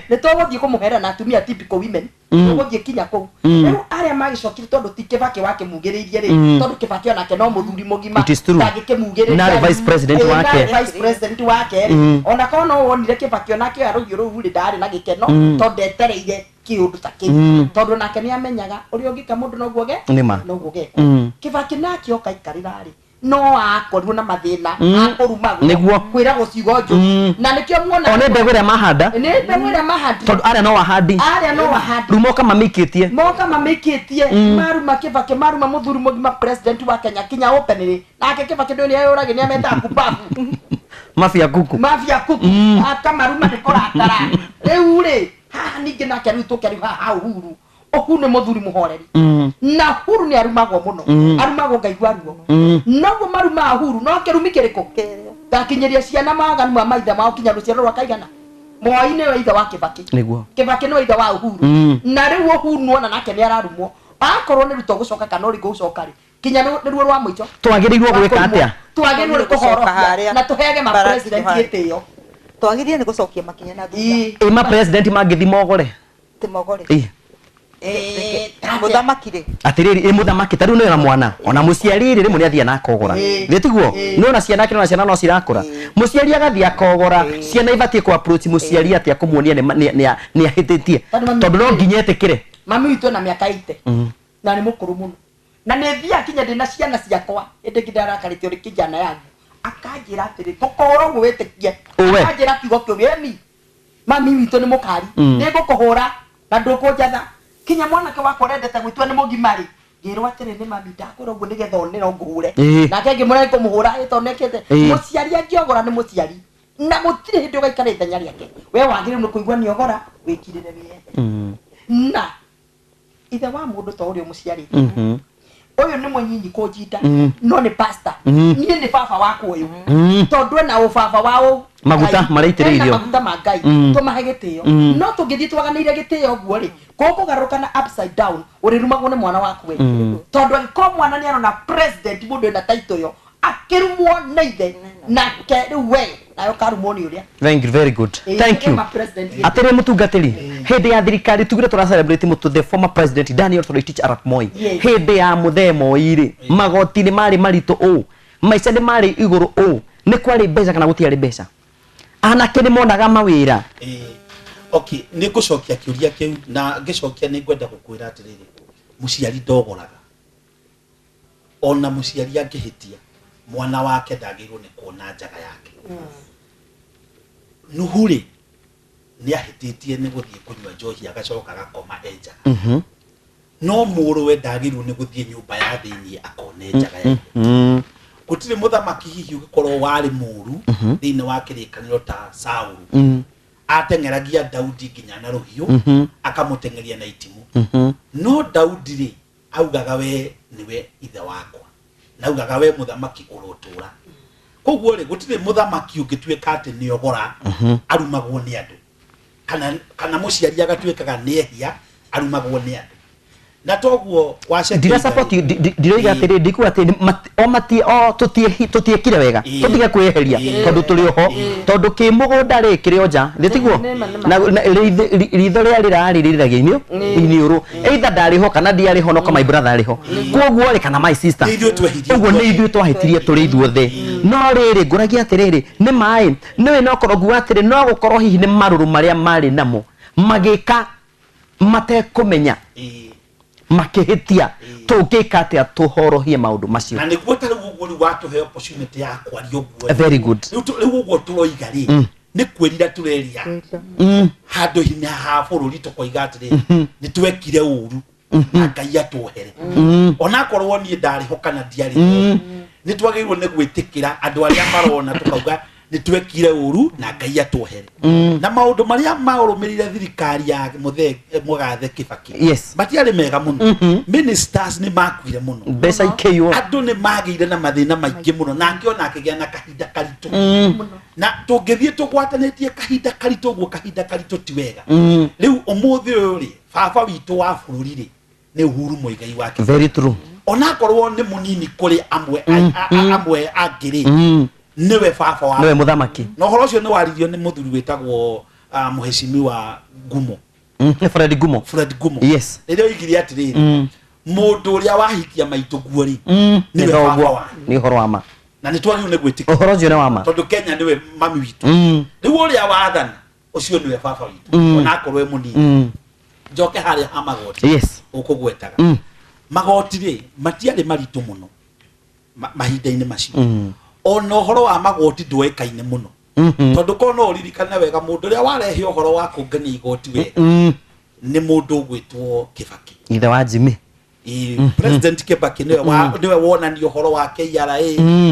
S4: ni twaguthie kumuhera na atumia typical women tuguthie kinya kou riu aria magicokire tondu ti Kibaki wake mugiririe ri tondu Kibaki onake no muthuri mugima tangikimugiriria
S1: na vice president wake
S4: ona kono wonire Kibaki onake arugio ru ri ndari na gikeno tondu etereire kiundu ta kiu tondu nake ni amenyaga uri ungika mundu no guoge no guoge Kibaki nake okaikarira ri no akorirwo na mathina akorumagwo
S1: niguo
S4: kwira gucigo nju na nikio muona
S1: one mbegure mahanda
S4: ni mbegure mahanda
S1: tondu aria no wahandi rumoka mamikitie maruma Kibaki maruma muthuri mugima president wa Kenya kinya openly nake Kibaki ndio ni ayurage ni ameta kubafu mafia kuku
S4: akamaruma ni koratara riu ri haha ningi nake riu tukeri haha Uhuru oku ni muthuri muhoreri na Uhuru ni arumagwo muno arumagwo ngaigwa ruo noguo maruma Uhuru no kirumi kiriko takinyeria ciana maganu ma maitha mao kinya ruciaro rwa kaigana Moi ni waitha wa Kibaki
S1: niguo
S4: Kibaki ni waitha wa Uhuru na riu Uhuru nuona nake ni ararumwo akorwo ni ruto gucoka kana uri gucoka ri kinya ni ruo rwa muico
S1: twagirirwo gwika atia
S4: twagirirwo kuhorokia na tuhege ma president gitio
S3: twagirie ni gucokia makinya na thutha
S1: ma president mangithi mogore
S3: timogore muthamakire
S1: atiriri muthamaki tari no na mwana ona muciari ri rimwe athia na akogora ndetiguo no na ciana kino na ciana no cirakura muciari agathia akogora ciana ibatie ku approach muciari atia kumuonia ni ahititie tondu no nginyetikire
S4: mami witu na miaka 80 na ni mukuru muno na ne thia kinya ndina ciana ciakwa ende kidara karitio ri kijana yangu akanjira atiri tukoro gwitikie akanjira kigo kiumieni mami witu ni mukari ni gukuhura na ndukujatha kinya mwana ke wakwa rendete gwitwa ni mugimari ngirwa atiri ni mami ndakora uguo nigetha onera nguhure na kenge mura kumuhura itonekete muciari angiogora ni muciari na gutire hindi ugaikara ithenya riake we wagire ni kuigwa ni ogora wikirire we na ithe wa mundu to uri muciari uyu ni mwenyinyi kujita no ni pastor ni baba wako uyu tondu na ubaba wao
S1: maguta maraitiririo
S4: maguta magai tumahe gitio no tungithii twaganire gitio guo ri koko garukana upside down uri rumagwo ni mwana wako we tondu ko mwana ni arona president mundu na title yo akirumwo na ithe na keru we nayo karumwo ni uria
S1: thank you very good thank you atire mutungatiri hindi ya thirikari tugire tura celebrate mutu the former president Daniel Toroitich Arap Moi hindi ya muthemo iri magoti ni mari marito o maica ni mari iguru o ni kwari mbeca kana gutiari mbeca anake ni monaga mawira
S2: okay ni gucokia kiuria kiu na ngicokia ni ngwenda gukwira atiriri muciari ndogoraga ona muciari angihitia mwana wake ndagirwo ni kuona njaga yake nuhuri ni ahititie ni guthie kunywa njohi agacoka gakoma enjaga no muruwe ndagirwo ni guthie nyumba ya thiini akone njaga yake gutire muthamaki hihi ugikorwo wari muru thiini wa kirikaniro ta Saulu atengeragia Daudi nginya na ruhiu akamutengeria na itimu no Daudi ri augaga we niwe ithe wakwa na augaga we muthamaki urotura koguo ri gutire muthamaki ungituika ati ni ogora arumagwo ni andu kana muciari agatuikaga ni ehia arumagwo ni andu na toguo wace
S1: ndira support ndiroiga atiri ndiku ati o mati o tutiekire wega tutige kweheria tondu turi ho tondu ki mugunda ri kiri oja nditiguo na ritho ria riraririragia iniuru either ndari ho kana ndiari ho no kama my brother ari ho koguo ri kana my sister koguo ni ithuĩ twahitirie turi ithuothe no riri nguragia atiriri ni mai niwe no korogua atiri no gukorwo hihi ni maruru maria mari namo magika matekumenya makihitia tugika atia tuhorohie maundu macio
S2: na niguo tari gugu watu he opportunity ya kwaria uguo
S1: very good
S2: riu uguo turoiga ri ni kwirira tureria handu hinya ha bururi tukoiga atiri ni twekire uru Ngai atuhere ona korwo ni ndari ho kana ndiari ni twagirwo ni gwitikira andu aria marona tukauga ni twekire uru na Ngai atuhere na maundu maria marumirire thirikari ya Mugathe Kibaki matiari mega muno ministers ni makuire muno
S1: mbeca ikeiyo
S2: andu ni magire na mathina maingi muno na akiona akigia na kahinda karitu na tungithie tugwatanetie kahinda karitu guo kahinda karitu ti wega riu umuthi uyu ri baba witu wa bururi ri ni Uhuru Muigai wake
S1: very true
S2: ona korwo ni munini kuri amwe agiri niwe baba wa
S1: niwe muthamaki
S2: no horo cio ni waririo ni muthuri witagwo muheshimiwa Gumo
S1: Fred Gumo yes
S2: ririo igiri atiriri mundu uria wahikia maitu guori niwe baba wa
S1: ni horo wama
S2: na ni twari ni gwitika
S1: horo cio ni wama
S2: tondu Kenya niwe mami witu riu uria wathana ucio niwe baba witu ona korwo munini njoke haria ha magoti
S1: yes
S2: ukugwetaga magoti ri matiari maritu muno mahinda-ini macio ona horo wa magoti ndwekaine muno tondu kono uririkane wega mundu ria warehe horo wa kungania igoti we ni mundu ugwitwo Kibaki
S1: ithe wa Jimmy
S2: President Kibaki niwe wonanio horo wa KRA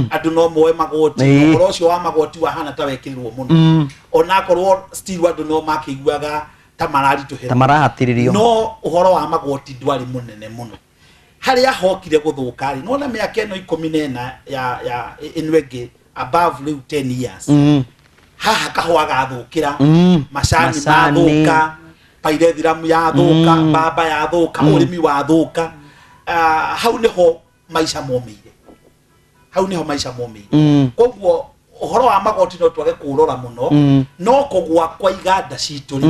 S2: andu no moe magoti horo cio wa magoti wahana ta wekirirwo muno ona korwo still andu no makiguaga
S1: tamarahatirio
S2: no uhoro wa magoti ndwari munene muno haria hokire guthukari no na miaka eno 14 ya inwege above riu 10 years haha kahwa gathukira macani mathuka pairethiramu ya thuka baba ya thuka urimi wa thuka hau niho maisha momire koguo uhoro wa magoti no twage kurora muno no kugwa kwa iganda citu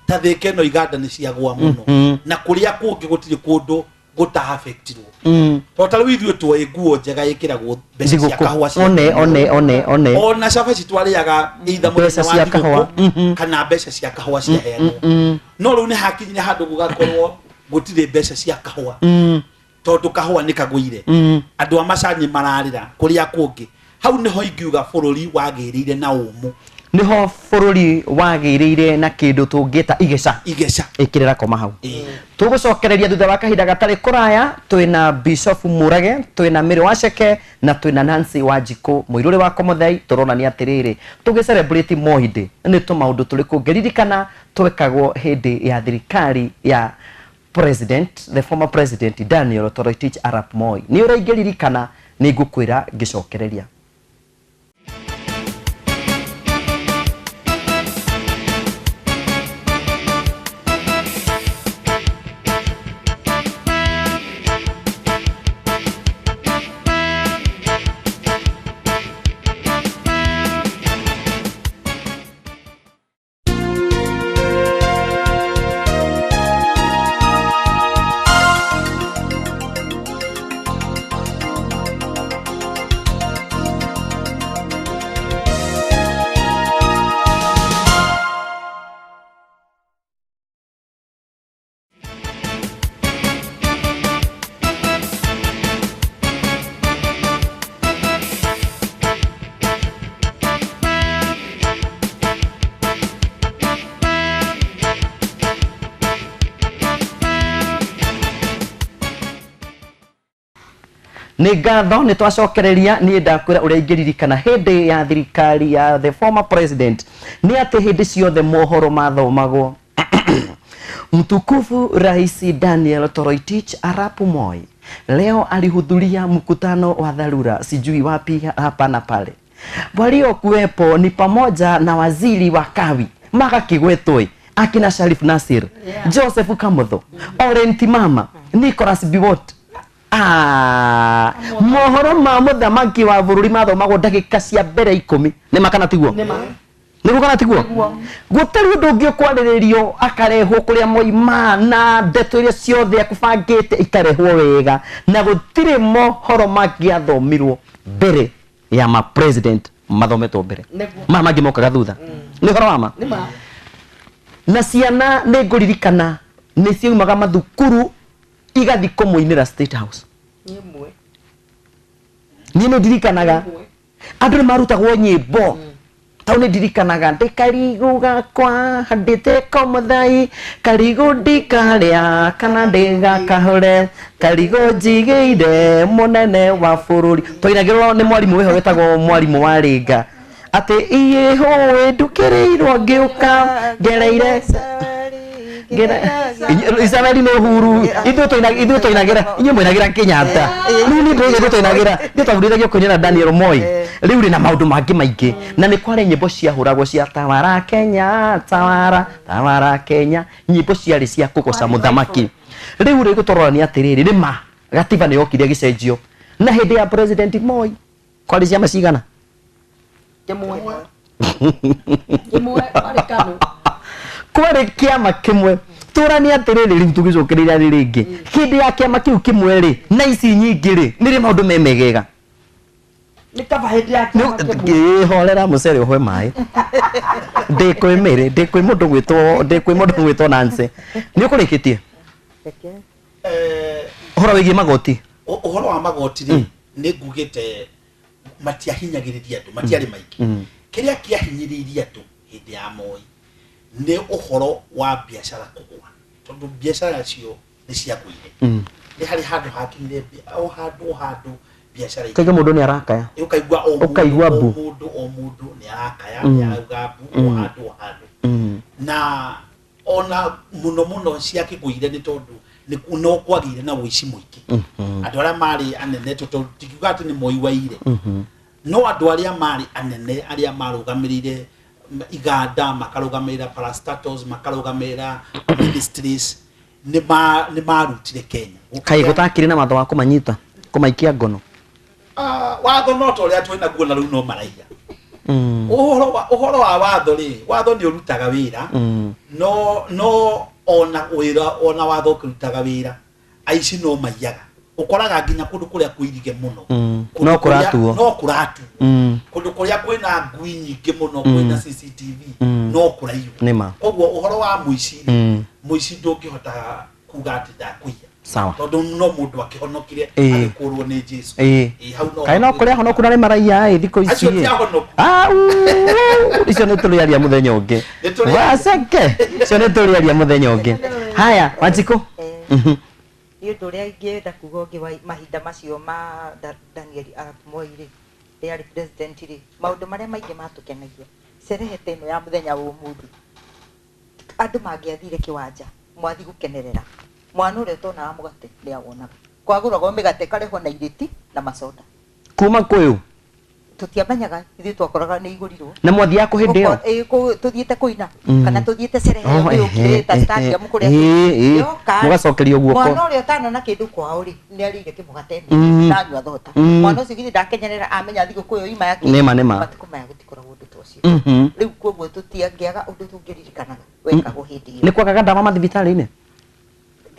S2: ta thike no iganda ni ciagwa muno na kuria kungi gutiri kundu guta affectirwo to riu ithuĩ tuoĩ nguo njega ĩkĩragwo mbeca cia kahũa
S1: one
S2: ona cabaci twariaga either
S1: mbeca cia kahũa
S2: kana mbeca cia kahũa ciaheanwo no rĩu nĩ hakinyire handũ gũgakorwo gũtirĩ mbeca cia kahũa tondu kahũa nĩ kagũire andũ a macani mararĩra kũrĩa kũngĩ hau niho ingiuga bururi wagĩrĩire na ũmũ
S1: niho bururi wagĩrĩire na kĩndũ tũngĩta igeca ĩkĩrĩra koma hau tugucokereria thutha wa kahinda gatarĩ kũraya twĩna Bishop Murage twĩna Mary Waceke na twĩna Nancy Wanjiku mũirũrĩ wa Komuthai tũronania atĩrĩrĩ tũgĩ celebrate mohinde nĩ tũmaũndũ tũrĩkũ ngĩririkana twekagwo hĩndĩ ya thirikari ya the former president Daniel Toroitich Arap Moi nĩ ũraingĩririkana nĩ ngũkwĩra ngĩcokereria nĩ ngatho nĩ twacokereria niĩ ndakwĩra ũrĩa ingĩririkana hĩndĩ ya thirikari ya the former president nĩ atĩ hĩndĩ ciothe mohoro mathomagwo mtukufu Rais Daniel Toroitich Arap Moi leo alihudhuria mkutano wa dharura sijui wapi hapa na pale. Waliokuwepo ni pamoja na waziri wa kawi Maka Kigwetwe akina Sharif Nasir, Joseph Kamotho, Orenti Mama, Nicholas Biwott. Mohoro ma muthamaki wa bururi mathomagwo ndagika cia mbere 10 nĩ makana tiguo nĩguo kana tiguo gũtarĩ ũndũ ũngĩ ũkwarĩrĩrio akarehwo kũrĩa moima na ndeto iria ciothe akũbangĩte ikarehwo wega na gũtirĩ mohoro mangĩathomirwo mbere ya ma president mathometwo mbere mama mangĩ mokaga thutha nĩ ũhoro wa ma na ciana nĩ ngũririkana nĩ ciumaga mathukuru igathi kũmũinĩra State House niĩ nĩ ndirikanaga andũ nĩ marutagwo nyĩmbo tau nĩ ndirikanaga ndĩkarigũ gakwa handĩte komuthai karigũ ndikarĩa kana ndĩgakahũre karigũ njigĩire mũnene wa bũrũri twainagĩrwo nĩ mwarimũ wĩho wĩtagwo mwarimũ wa Rĩnga atĩ ihũĩ ndukĩrĩirwo ngĩũka ngereire Isabeli no huru ithuĩ twainagĩra inyuĩ mũinagĩra Kenyatta rĩu nĩ ndũĩ twainagĩra nĩ twabundithagio kũinĩra Daniel Moi rĩu rĩ na maũndũ mangĩ maingĩ na nĩ kwarĩ nyĩmbo ciahũragwo cia tawara Kenya tawara Kenya nyĩmbo ciarĩ cia kũgoca mũthamaki rĩu rĩ gũtororania atĩrĩrĩ nĩ ma gatiba nĩ yokire gĩcenjio na hĩndĩ ya President Moi kwarĩ ciama cigana
S4: Kimwe arĩ Kanu
S1: kwarĩ kĩama kĩmwe tũrania atĩrĩrĩ rĩu tũgĩcokereria rĩngĩ hĩndĩ ya kĩama kĩu kĩmwe rĩ na ici nyingĩ rĩ nĩ rĩ maũndũ memegega
S4: nĩ kaba hĩndĩ ya kĩama kĩmwe
S1: horera mũcere ũhwe maĩ ndĩkwĩ mũndũ gwĩtwo Nancy nĩ ũkũrĩkĩtie ũhoro wĩgiĩ magoti
S2: ũhoro wa magoti rĩ nĩ ngugĩte matiahinyagĩrĩria andũ matiarĩ maingĩ kĩrĩa kĩahinyĩrĩirie andũ hĩndĩ ya Moi nĩ ũhoro wa biacara kũgũa tondũ biacara cio nĩ ciagũire nĩ harĩ handũ hakinyire o handũ biacara
S1: kaigua mũndũ nĩ arakaya
S2: ũkaigua mũndũ nĩ arakaya nĩ arauga mbu o handũ na ona mũno ciakĩgũire nĩ tondũ no kwagĩire na ũici mũingĩ andũ arĩa marĩ anene tondũ tikiuga atĩ nĩ Moi waire no andũ arĩa marĩ anene arĩa marũgamĩrĩire iganda makarũgamĩrĩra parastatals makarũgamĩrĩra ministries nĩ marutire Kenya
S1: kaĩ gũtakĩrĩ na watho wa kũmanyita kũmaikia ngono
S2: watho no ta ũrĩa twĩna guo na rĩu no maraiya ũhoro wa watho rĩ watho nĩ ũrutaga wĩra no ona watho ũkĩrutaga wĩra aici no maiyaga ukoraga nginya kundu kuria kuirige muno
S1: no kuratu
S2: kundu kuria kwina ngui nyingi muno kwina CCTV no kuraiyo
S1: nima
S2: koguo uhoro wa muici ndungihota kuga ati ndakuiya
S1: sawa
S2: tondu no mundu akihonokire agikurwo ni Jesu
S1: hau no kaino kuria honoku na maraiya thiko ici icio nĩ tũrĩaria mũthenya ũngĩ waceke icio nĩ tũrĩaria mũthenya ũngĩ haya Wanjikũ
S3: Iyo ndoria ingĩenda kuga ũngĩ mahinda macio ma Daniel Arap Moi rĩ rĩarĩ president rĩ maũndũ marĩa maingĩ matũkenagia cerehe teno ya mũthenya wa ũmũthĩ andũ mangĩathire kĩwanja mwathi gũkenerera mwana ũrĩa ũtonaga mũgate nĩ awonaga kwagũragwo mĩgate karehwo na irĩti na macoda
S1: kuma kwĩũ
S3: tutiamenyaga ithuĩ twakoraga nĩ igũrirwo
S1: na mwathi yako hĩndĩ ĩyo
S3: tuthiĩte kũina kana tuthiĩte cerehe ĩyo ta stadium kũrĩa
S1: mũgacokerio guoko
S3: mwana ũrĩa ũtanona kĩndũ kwao rĩ nĩ arĩire kĩmũgate na nyua thota mwana ũcio githĩ ndakenyerera amenya thigũkũ ĩyo ima yake
S1: nĩma
S3: matukũ maya gũtikoragwo ũndũ ta ũcio rĩu koguo tũtiangĩaga ũndũ tũngĩririkanaga wekagwo hĩndĩ ĩyo
S1: nĩ kwagaga ndawa mathibitarĩ-inĩ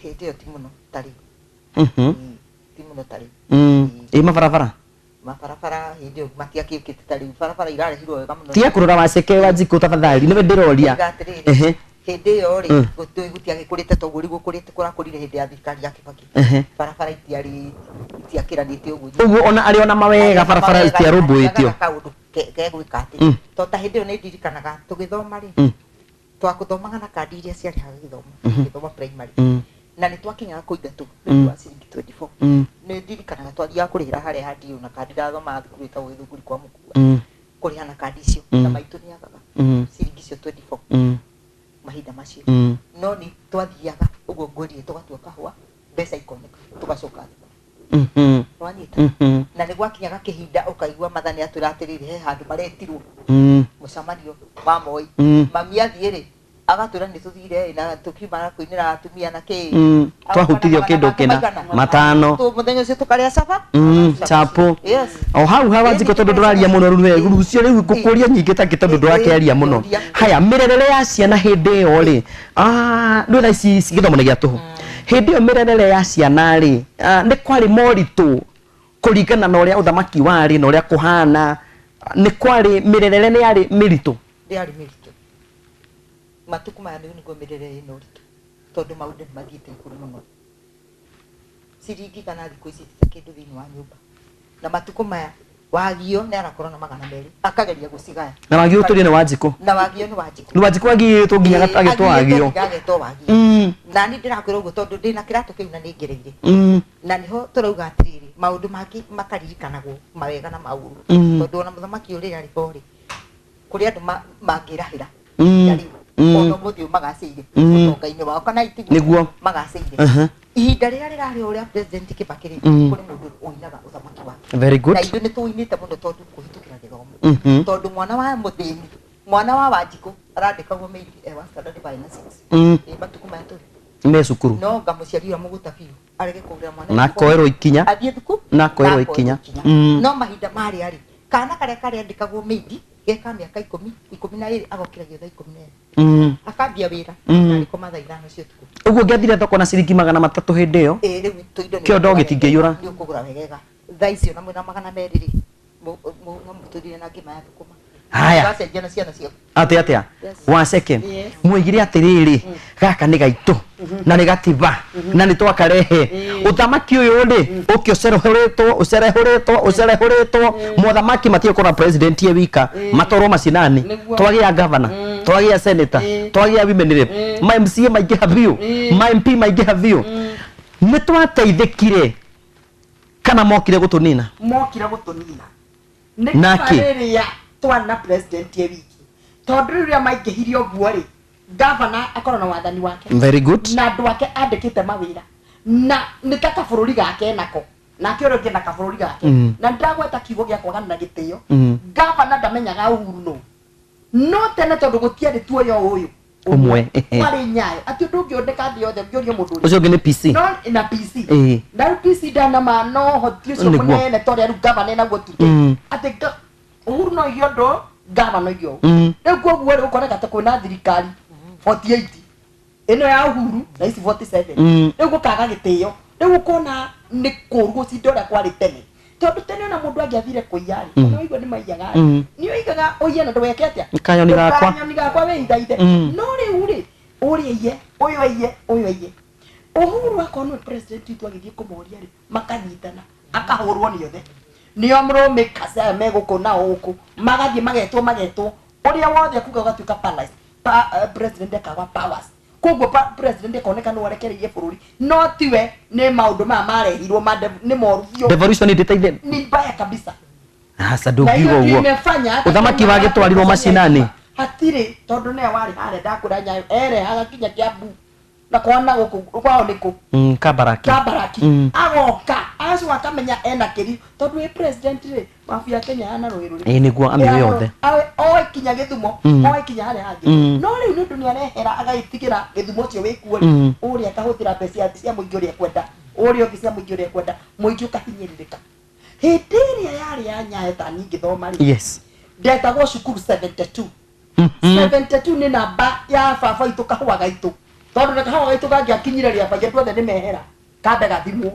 S3: hĩndĩ ĩyo ti mũno ta rĩu ti mũno ta rĩu
S1: mabarabara
S3: mabarabara hĩndĩ ĩyo matiakĩũkĩte ta rĩu barabara irarehirwo wega mũno
S1: tiga kũrora Waceke Wanjikũ tafadhali nĩwe ndĩroria
S3: hĩndĩ ĩyo rĩ gũtiagĩkũrĩte toguo rĩu gũkũrĩte kũrakũrire hĩndĩ ya thirikari ya Kibaki barabara itiakĩranĩte ũguo
S1: ona arĩ ona mawega barabara itiarũmbũĩtio
S3: kaũndũ gegwĩka atĩ tondũ ta hĩndĩ ĩyo nĩ ndirikanaga tũgĩthoma rĩ twakũthomaga na kandi iria ciarĩhaga gĩthomo primary na nĩ twakinyaga kũingatwo nĩ wa ciringi 24 nĩ ndirikanaga twathiaga kũrĩhĩra harĩa handiũ na kandi ndathomaga thukuru ĩtagwo Gĩthũngũri kwa Mũkua kũrĩha na kandi icio na maitũ nĩagaga ciringi icio 24 mahinda macio no nĩ twathiaga ũguo ngũrie tũgatua kahũa mbeca ikoneka tũgacoka wanyita na nĩ gwakinyaga kĩhinda ũkaigua mathani atwĩra atĩrĩrĩ he handũ maretirwo mũcemanio wa Moi mami athiĩ rĩ agatura ni tuthire na tukiuma kuinira atumia na ki
S1: twahutirio kindu kina matano
S3: tu muthenya ucio tukaria saba
S1: chapo o hau hawanjiko tondu nduraria muno rucio riu kukuria nyingi ta kitondu ndurakiaria muno haya mirerere ya ciana hindi yo ri ndwira ici githomo gia tuhu hindi yo mirerere ya ciana ri ni kwari moritu kuringana na uria uthamaki wari na uria kuhana ni kwari mirerere ni yari miritu
S3: matuku maya niguo mirerere ino ritu tondu maundu mathiite ikuru muno siringi kana thikũ ici ti kindu thiini wa nyumba na matuku maya wagio ni arakorwo na magana meri akageria gucigaya
S1: na wagio uturie ni Wanjiku
S3: na wagio ni Wanjiku
S1: ni Wanjiku agitwo nginya agetwo wagio
S3: na ni ndirakwira uguo tondu ndina kiratu kiu na ni ngereire na niho turauga atiriri maundu mangi makaririkanago mawega na mauru tondu ona muthamaki uri ari bori kuri andu mangirahira yari ono muthio magaceire mutonga-ini wao kana itigu
S1: niguo
S3: magaceire ihinda rĩrĩa rĩrarĩ ũrĩa president Kibaki kũrĩ mũndũ ũinaga ũthamaki wake
S1: very good
S3: na ithuĩ nĩ tũinĩte mũno tondũ kũhĩtũkĩra gĩthomo tondũ mwana wa mũthĩni mwana wa Wanjiku arandĩkagwo mĩiri wa standard by na 6 matuku maya tũrĩ
S1: me cukuru
S3: no ngamũciari wa mũgũta biũ arege kũgũra mwana
S1: na koerwo ikinya
S3: athiĩ thukuru
S1: na koerwo ikinya
S3: no mahinda marĩ arĩ kana karĩa karĩandĩkagwo mĩiri geka mĩaka 12 agokĩragio thaa 14 akambia wĩra na rĩkoma thaa 5 cia ũtukũ
S1: uguo ngethire thoko na ciringi 300 hindi iyo
S3: rĩu indo
S1: kĩondo gĩtingĩiyũra
S3: nĩ ũkũgũra wega thaa icio na mwĩna magana merĩ rĩ mũtũrire na ngima ya thũkũma
S1: haya atia waceke mwigire atiriri gaka ni gaitu na ni gatiba na ni twakarehe uthamaki uyu ri ucerehuritwo muthamaki matie kora president ye wika matorwo macinani twagia governor twagia senator twagia women rep ma MCA maingi haviu ma MP maingi haviu ni twateithikire kana mokire gutunina
S4: naki twana president ye wiki tondu riria maingĩhirie ũguo rĩ governor akorwo na wathani wake
S1: very good
S4: na andũ ake andĩkĩte mawĩra na nĩ ta kabũrũri gake nako nake ũrĩa ũngĩ na kabũrũri gake na ndagweta kiugo gĩa kwagana na gĩtĩo governor ndamenyaga Uhuru no tene tondũ gũtiarĩ tuoyo ũyũ
S1: umwe
S4: warĩ Nyayo atĩ ũndũ ũngĩ ũndĩka thĩ yothe ũngĩũria mũndũ
S1: ũcio ũngĩ nĩ PC
S4: no na PC na PC ndanama no hoti ũcio mũnene tondũ rĩu governor naguo tuge atĩ Uhuru no igiondo governor igio rĩu koguo rĩ ũkoneka ta kwĩna thirikari 48 ĩno ya Uhuru na ici 47 rĩu gũkaga gĩtĩo rĩu ũkona nĩ kũru gũcinda ũrĩa kwarĩ tene tondu tene ona mũndũ angĩathire kũiyarĩ no igua nĩ maiyaga nĩ oigaga ũiye na ndweke atĩa
S1: kanyoni
S4: gakwa wĩithaithe no rĩu rĩ ũrĩiye ũyũ aiye Uhuru akorwo nĩ president witũ agĩthiĩ kũmoria rĩ makanyitana akahũrwo nĩ othe nio mrome kasa megũkũ na ũkũ magathiĩ magetwo ũrĩa wothe kuga ũgatuĩka palace president akaga powers koguo president akoneka no arekereirie bũrũri no tiwe nĩ maũndũ maya marehirwo nĩ morufio
S1: devolution ndĩteithie
S4: ni mbaya kabisa
S1: hasa ndũngiuga ũguo uthamaki wa gĩtwarirwo macinani
S4: hatirĩ tondũ nĩwe warĩ harĩa ndakwĩra Nyayo erehaga kinya Kiambu na kwana gũkũ kwao nĩkũ
S1: Kabaraki
S4: agoka acio akamenya ena kĩri tondũ wĩ president rĩ mafia Kenya yana rũĩrũ rĩ
S1: nĩguo amĩoe yothe
S4: oĩ kinya Gĩthumo oĩ kinya harĩa hangĩ no rĩu nĩ ũndũ nĩ arehera agaitigĩra Gĩthumo ũcio wĩkuo rĩ ũrĩa akahũthĩra mbeca cia mũingĩ ũrĩa ekwenda ũrĩa ũngĩ cia mũingĩ ũrĩa ekwenda mũingĩ ũkahinyĩrĩrĩka hĩndĩ ĩrĩa yarĩ ya Nyayo ta ningĩ thoma rĩ
S1: yes
S4: ndetagwo cukuru 72 72 nĩ namba ya baba itũ kahũa gaitũ tondu na kahũa gaitũ gangĩakinyĩrĩria bagia tuothe nĩ mehera kambe gathimwo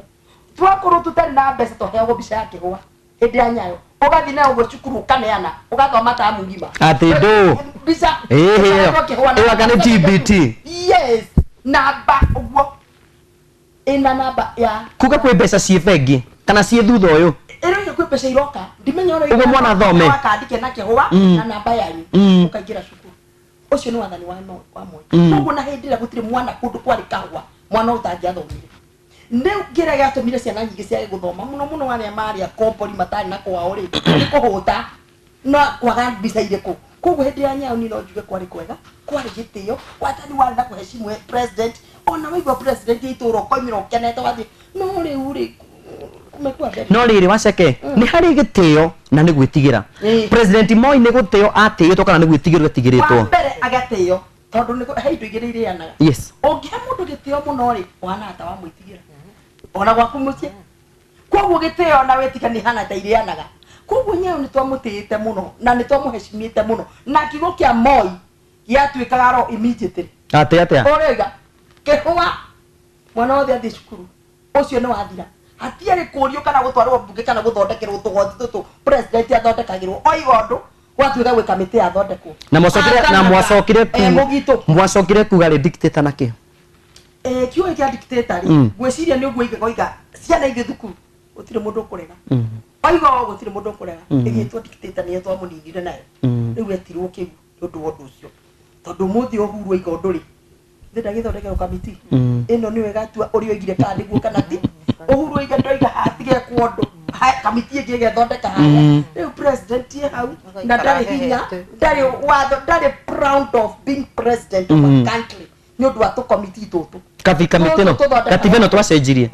S4: twakorwo tutarĩ na mbeca tũheagwo mbica ya kĩgwa hĩndĩ ya Nyayo ũgathiĩ nayo ũguo cukuru ũkaneana ũgathoma tamu ngima
S1: atĩ ndũ
S4: mbica
S1: ĩyo aka nĩ TBT
S4: yes namba ũguo ĩna namba ya
S1: kuga kwĩ mbeca ciĩ bengi kana ciĩ thutha ũyũ
S4: ĩrĩa kwĩ mbeca iroka ndimenya
S1: ũguo mwana thome
S4: wakandĩke na kĩgwa na namba yanyu ũkaingĩra cukuru ucio ni wathani wa mwe koguo na hĩndĩ ĩrĩa gũtirĩ mwana kũndũ kwarĩ kahũa mwana ũtangĩathomire rĩu kĩrĩa gĩatũmire ciana nyingĩ ciage gũthoma mũno arĩa marĩa kompori matarĩ na kwao rĩ nĩ kũhũta na kwaga mbica irĩkũ koguo hĩndĩ ya Nyayo niĩ no njuge kwarĩ kwega kwarĩ gĩtĩo wathani warĩ na kũheshimu president ona waigua president itũũra ũkoimĩra ũkenete wathiĩ no rĩu rĩ
S1: no rĩrĩ waceke nĩ harĩ gĩtĩo na nĩ gwĩtigĩra president Moi nĩ gũtĩo atĩĩtwo kana nĩ gwĩtigĩrwo gĩtigĩrĩtwo
S4: mbere agatĩo tondu ni he indo igiri irianaga
S1: yes
S4: ungihe mundu gitio muno ri wana hata wa mwitigira ona gwaku mucie koguo gitio na wetika ni hana ndairianaga koguo nyao ni twamutite muno na ni twamuheshimite muno na kigo kia Moi giatuikaga ro immediately
S1: ate
S4: orega kehwa mwana wothe athi cukuru ucio ni wathira hatiari kurio kana gutwarwo bunge kana guthondekerwo tugoti tutu president athondekagirwo oigondo gwatuika gwika miti athondekwo
S1: na mwacokire kuga ri dictator na ki
S4: kiugo kia dictator ri gwiciria ni uguo igoiga ciana ingi thukuru gutire mundu kurega oigo gutire mundu kurega igitwo dictator ni etwa muninire nayo riu etirwo kiu ndu wondu ucio tondu muthi ohurwo igondo ri ndenda githondeke kamiti ino ni wega tua uri oigire kana niguo kana ti ohurwo igendo iga hatige kwondo kamiti igi gethondeka haya riu president ye hau na ndari hinya ndari watho ndari proud of being president of a country ni undu wa to committee tutu
S1: katiba no twacenjirie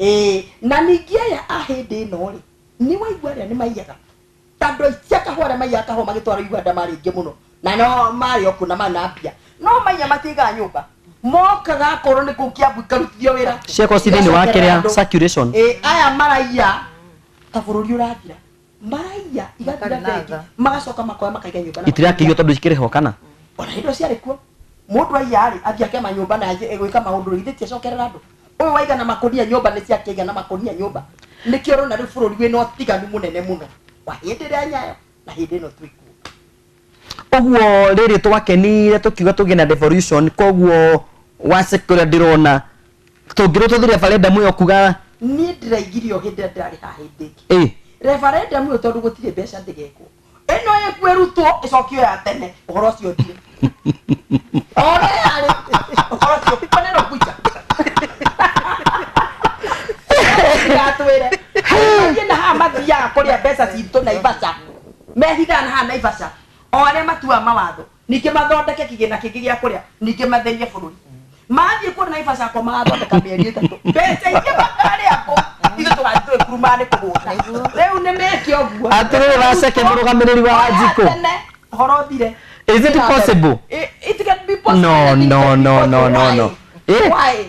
S4: na ningi aya ahindi no ri ni waigua ria ni maiyaga tando icia kahore maiyaga kahoma gitwara Uganda mari ingi muno na no mari okuna manapia no maiya matiga nyumba mokaga korwo ni kukia bukarutithio wira
S1: ciako cithini wa kiria circulation
S4: aya maraiya ta bururi urathira maraiya igathira bengi magacoka makoya makaiga nyumba na
S1: itirakigio tondu ikiriho kana
S4: ona indo ciari kuo mundu ayari athiake manyumba na egwika maundu ithitie cokerera andu uyu waiga na makonia nyumba ni ciakeiga na makonia nyumba nikio rona ri bururi wino tiganu munene muno wa hindi ria Nyayo na hindi no twiku
S1: oguo riri twakenire tukiuga tugie na devolution koguo wasekura ndirona tungiro tuthiria referendum yo kuga
S4: ni ndiraigirio hindi ndari ha hindi referendum yo tondu gutire mbeca ndigekwo eno yekwirutwo icokio ya tene uhoro cio thire ore ari uhoro cio panero kuja gatwire na ha mathia kuria mbeca citu na Naivasha mehithana ha Naivasha ore matua mawatho ninge mathondeke kigina kingi gia kuria ninge matherie bururi mathie kwa Naivasha kwa mathondeka mieri 3 mbeca inge makari ako ithu tugatwe kurumane kugura riu ni mekio guo
S1: atire waceke murugamiriri wa Wanjiku
S4: horo thire
S1: is it possible
S4: it can be possible
S1: no
S4: why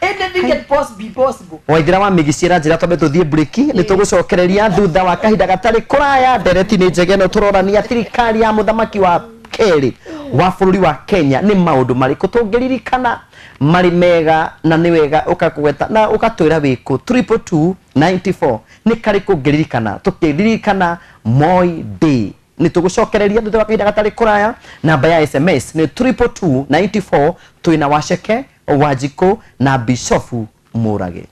S4: anything can be possible
S1: waithira wa migicira njira tombe tuthie break ni tugucokereria thutha wa kahinda gatari kuraya ndereti ni njege no turorania thirikari ya muthamaki wa keri wa bururi wa Kenya ni maundu mariku tungiririkana mari mega na ni wega ukakugweta na ukatwira wiku 22294 ni kariku ngiririkana tukiririkana Moi Day ni tugucokereria thutha wa kahinda gatari kuraya namba ya SMS ni 22294 twina Waceke Wanjiku na Bishofu Murage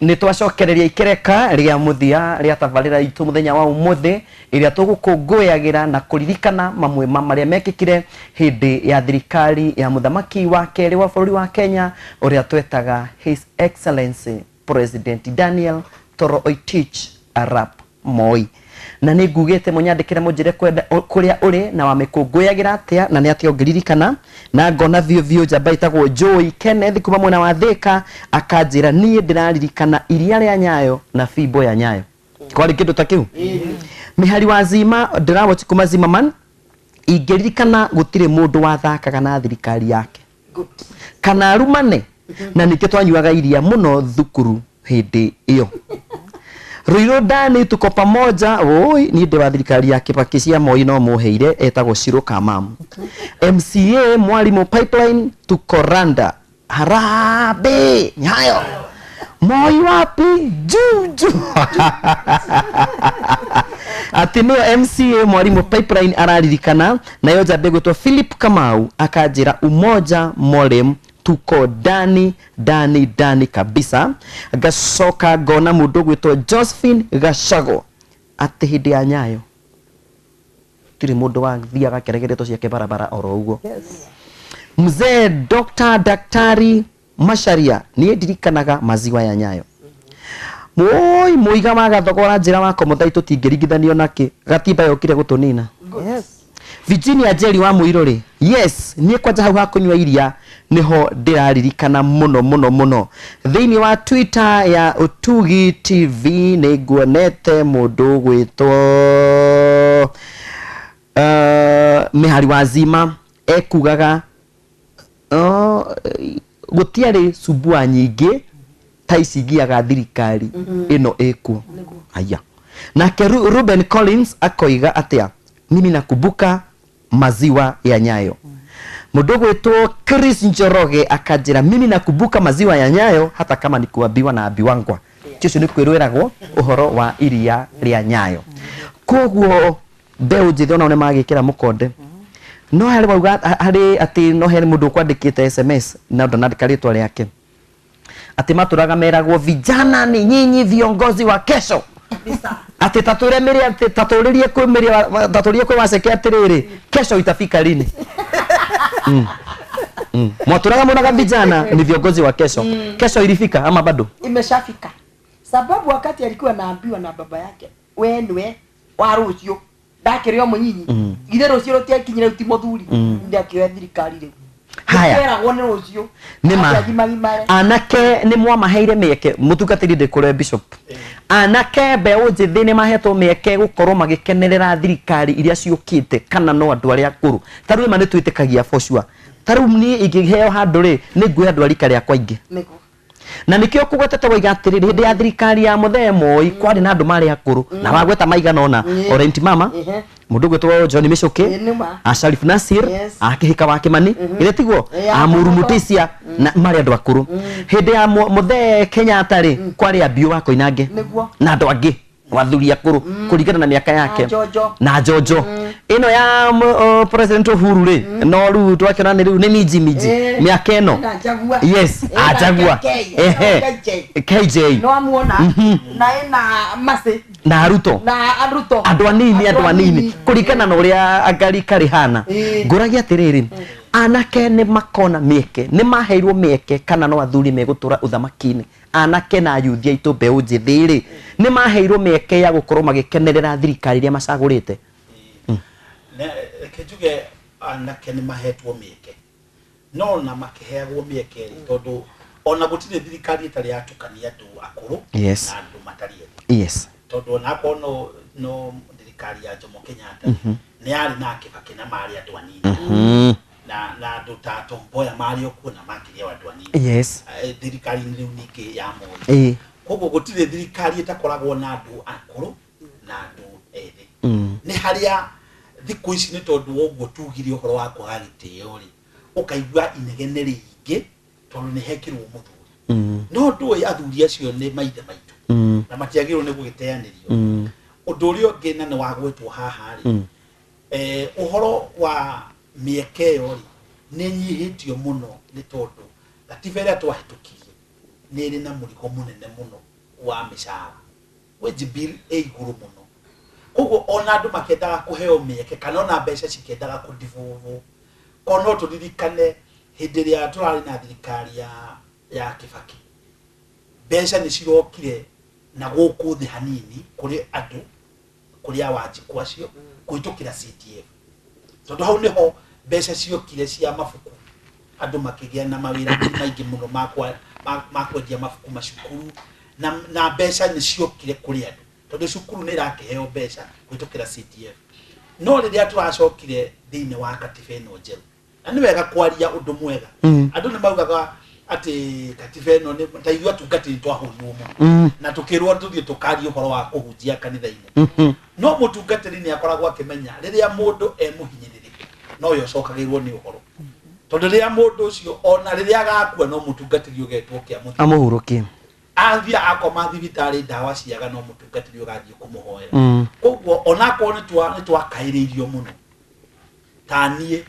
S1: ni twacokereria ikereka ria muthia ria tabarira itu muthenya wa umuthi iria tugukunguyagira na kuririkana mamwe maria mekikire hindi ya thirikari ya muthamaki wa keri wa bururi wa Kenya uria twetaga His Excellency President Daniel Toroitich Arap Moi na ni ngugite munyandikire munjire kwenda kuria uri na wamikungũyagira atia na ni atia ongiririkana na ngona vio njamba itagwo Joy Kenneth kuma mwena wa Thika akanjira nie ndiraririkana iria ria Nyayo na Fimbo ya Nyayo kwari kindu ta kiu mihari wa Zima ndirawochi kuma Zimmerman ingiririkana gutire mundu wathakaga na thirikari yake kana arumane na nikio twanyuaga iria muno thukuru hindi iyo Ruiru ndani tuko pamoja oi ni ndi wa thirikari ya Kibaki cia Moi no muheire etagwo Shiro Kamam MCA Mwalimu Pipeline tuko Randa Harambee Nyayo. Moi wapi? Juju. Ati no MCA mwalimu Pipeline araririkana nayo jambe gwitwo Philip Kamau akajira umoja Molem tuko ndani kabisa. Gacoka ngona mundu gwitwo Josephine Gacago ati hindi ya Nyayo tiri mundu wathiaga keregereto ciake barabara oro uguo. Mzee Dr. Daktari Masharia ni ndirikanaga maziwa ya Nyayo. Moi muiga magathogora njira wako muthai tutingirigithanio naki gatiba yokire gutunina. Virginia Jerry wa Muirori. Yes, nie kwanja hau hakunywa iria niho ndiraririkana muno. Thiini wa Twitter ya Utugi TV ni nguonete mundu gwitwo Mihari Wazima ekugaga gutiari subua nyingi ta icingiaga thirikari ino ikuo. Aya. Nake Ruben Collins akoiga atia mimi nakumbuka maziwa ya Nyayo. Mundu gwitwo Chris Njoroge akajira mimi nakumbuka maziwa ya Nyayo hata kama ni kuambiwa na abiwangwa. Cio ni kwirwiragwo uhoro wa iria ria Nyayo. Koguo mbeu njithi ona one magikira mukonde. No hari wauga hari ati no hari mundu kwandikite SMS na ndonandika ritwa riake. Ati maturaga meragwo vijana ni nyinyi viongozi wa kesho. Ati taturirie kwa waseke atiriri kesho itafika lini? Maturaga munaga vijana ni viongozi wa kesho. Kesho ilifika ama bado?
S4: Imeshafika. Sababu wakati alikuwa anaambiwa na baba yake, wenwe wa rucio ndakirio munyinyi githe rucio rutia kinyira utimothuri ndakiyo thirikari riu.
S1: Haya nima anake ni mwamaheire mieke mutungatiri ndikure bishop anake mbeu njithi ni mahetwo mieke gukorwo magikenerera thirikari iria ciukite kana no andu aria akuru taru ma ni twitikagia for sure taru ni ingiheo handu ri ni ngwe andu arika ria kwa ingi na nikio kugwetete waiga atiriri hindi ya thirikari ya muthemo ikwari na andu mari akuru na wagweta maigana ona orenti mama mundu gwetwo John Mishoke Sharif Nasir akihika wake mani ile tiguo Amuru Mutisia na mari andu akuru hindi ya muthe Kenyatta ri kwari abio wako inange na andu angi wathuri akuru kuringana na miaka yake na Jojo ino ya President Uhuru ri no ru twakena ni riu ni miji miaka eno yes ajagua KJ
S4: no amuona na ina mase
S1: na Ruto andu anini kuringana na uria agari karihana nguragia atiriri anake ni makona mieke ni maheirwo mieke kana no athuri megutura uthamakini anake na yuthia itu mbeu njithiri ni maheirwo mieke ya gukorwo magikenerera thirikari iria macagurite
S2: kejuge anake ni mahetwo mieke no na makiheagwo mieke tondu ona gutire thirikari itari atukania andu akuru na andu matari
S1: yes
S2: tondu na kono no thirikari ya Jomo Kenyatta ni ari na Kibaki na mari andu anini na andu ta Tom Mboya mari okuo na makiria andu anini
S1: yes
S2: thirikari ni riu ningi ya Moi koguo gutire thirikari itakoragwo na andu akuru na andu ethi ni haria thiku ici ni tondu oguo tugire uhoro wa kwaga gitio ri ukaigua inegene ringi tondu ni hekirwo muthuri no ndu athuri acio ni maithe maitu na matiagirwo ni gugiteanirio undu urio ngina ni wagwetwo haha ri uhoro wa mieke yo ri ni nyihitio muno ni tondu gatiberia twahitukirie ni ri na murigo munene muno wa mishara wage bill iguru muno koguo ona andu makendaga kuheo mieke kana ona mbeca cikendaga kudivuvu kono turirikane hindi ria turari na thirikari ya Kibaki mbeca ni cirokire na guku thi hanini kuri andu kuri awanjiku acio kuitukira CDF tondu hau niho mbeca ciokire cia mafuku andu makigia na mawira maingi muno makwendia mafuku macukuru na mbeca ni ciokire kuri andu tondu cukuru ni rakiheo mbeca kuitukira CDF no riria turacokire thiini wa katiba ino njeru na ni wega kwaria undu mwega andu ni maugaga ati katiba ino ni taigua tungatiri twahurwo mu na tukirwo tuthie tukaria uhoro wa kuhunjia kanitha-ini no mutungatiri ni akoragwo akimenya riria mundu muhinyiriri no yo cokagirwo ni uhoro tondu ria mundu ucio ona riria agakua no mutungatiri ugetwo kia mutu
S1: amuhurukie
S2: athia akoma thibitari ndawa ciaga no mutungatiri ugathie kumuhoera koguo onako ni twakairirio muno tanie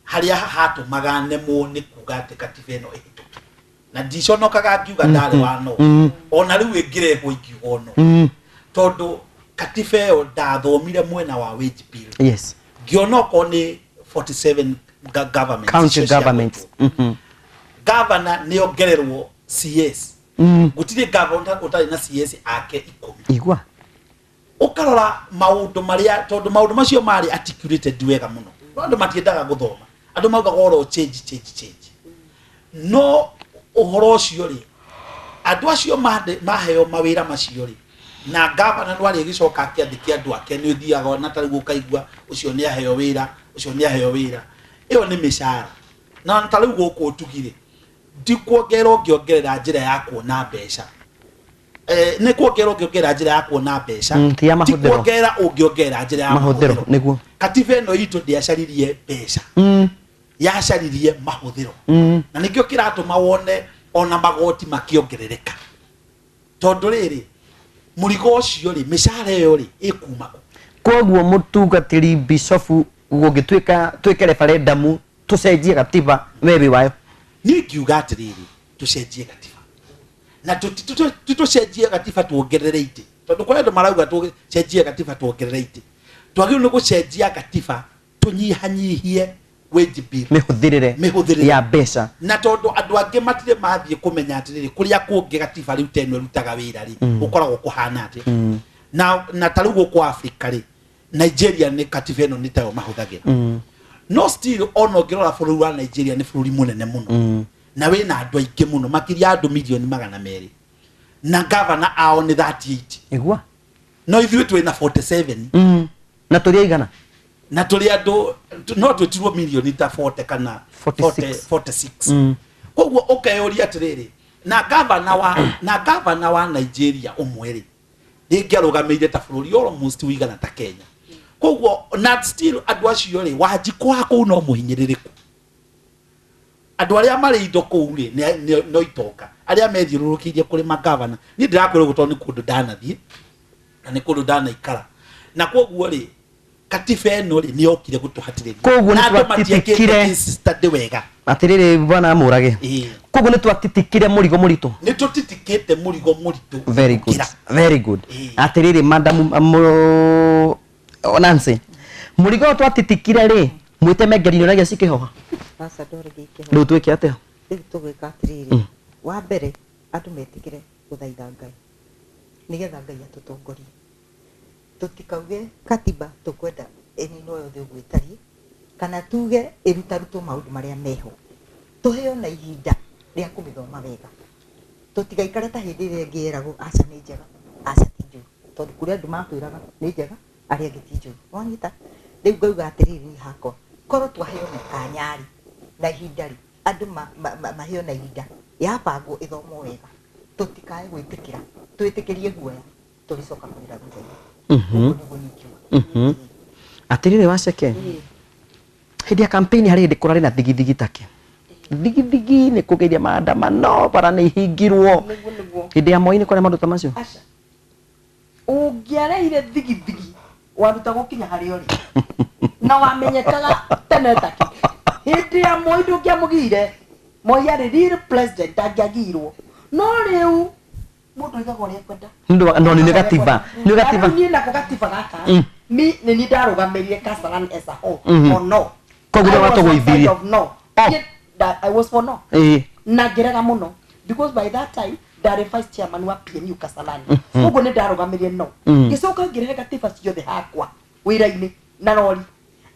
S2: haria hatumaga nemo ni kuga ati katiba ino ihituke na ndiconokaga akiuga ndari wa no ona riu ingirehwo ingiuga no tondu katiba iyo ndathomire mwena wa wage bill
S1: yes
S2: ngionoko ni 47 government
S1: county government
S2: governor ni ongererwo CS gutire governor utari na CS ake 10
S1: igwa
S2: ukarora maundu maria tondu maundu macio mari articulated wega muno andu matiendaga guthoma andu maugaga oro change no uhoro ucio ri andu acio maheo mawira macio ri na governor ndwari gicoka akiandikia andu ake ni uthiaga na tari gukaigua ucio ni aheo wira iyo ni mishara na tari guku tugire ndikuongerwo ngiongerera njira ya kuona mbeca ni kuongerwo ngiongerera njira ya kuona mbeca ndikuongerera ungiongerera njira ya mahuthiro
S1: niguo
S2: katiba ino itu ndiacaririe mbeca yacaririe mahuthiro na nikio kiratuma wone ona magoti makiongerereka tondu riri murigo ucio ri mishara iyo ri ikuma
S1: koguo mutungatiri bishofu gugituika twike referendum tucenjie katiba wewe wayo
S2: ni kiuga atiriri tucenjie katiba na tucenjie katiba tuongerereite tondu kwa andu marauga tucenjie katiba tuongerereite twagirwo ni gucenjia katiba tunyihanyihie wage bill
S1: mihũthĩrĩre ya mbeca
S2: na tondu andu angi matire mathie kumenya atiriri kuria kungi katiba riu teno rutaga wira ri ukoragwo kuhana ati na tarugo kwa Africa ri Nigeria ni katiba ino ni tayo mahuthagira no still ono ngirora bururi wa Nigeria ni bururi munene muno na wina andu aingi muno makiria andu milioni 200 na governor ao ni 38
S1: igwa
S2: no ithuĩ twina 47
S1: na tũrĩ aigana
S2: na tũrĩ andu no twĩtirwo milioni ta 40 kana 46 koguo ukeyũria atiriri na governor wa Nigeria umweri ndingĩarũgamĩire ta bũrũri almost wigana ta Kenya koguo na still andu acio ri Wanjikũ kũu no mũhinyĩrĩrĩku andu aria mari indo kũu ri no itoka aria methiũrũrũkĩirie kũrĩ magavana ni ndirakwĩrwo gũtwo ni kũndũ ndanathie na ni kũndũ ndanaikara na koguo ri katiba ino ri ni okire gutuhatirĩria
S1: koguo ni twatitikire
S2: study wega
S1: atiriri bwana Murage koguo ni twatitikire murigo muritu
S2: ni tutitikite murigo muritu
S1: very good atiriri madam Nancy murigo twatitikire ri mwiteme ngerino nagia cikihoha
S3: basa ndore gike
S1: riu twike atia
S3: riu tugwika atiriri wa mbere andu metikire guthaitha Ngai nigetha Ngai atutongorie tutikauge katiba tukwenda enino yothe ugwitari kana tuge irutarutwo maundu maria meho tuheo na ihinda ria kumithoma wega tutigaikare ta hindi ria ngieragwo aca ni njega aca ti njuru tondu kuria andu matwiraga ni njega aria angi ti njuru wanyita riu ngauga atiriri hakwa korwo twaheo kanyari na ihinda ri andu maheo na ihinda yapangwo ithomo wega tutikae gwitikira twitikirie guoya tulicoka kwira Ngai
S1: atiriri waceke hindi ya campaign hari ndi kurari na thigithigi take thigithigi ni kugeria maandamano bara ni hingirwo hindi ya Moi ni kore maundu ta macio
S4: ungiareire thigithigi waruta gukinya hari ori na wamenyekaga tene take hindi ya Moi ndungiamugire Moi ari real president angiagirwo no riu mundu igago ria kwenda
S1: no ni gatiba
S4: ni na gatiba gaka mi ni ndarugamirire Kasarani as a whole or no
S1: koguo watugwithirie
S4: no that I was for no na ngiraga muno because by that time ndari vice chairman wa PNU Kasarani koguo ni ndarugamirire no gicoka ngirehe gatiba ciothe hakwa wira-ini na rori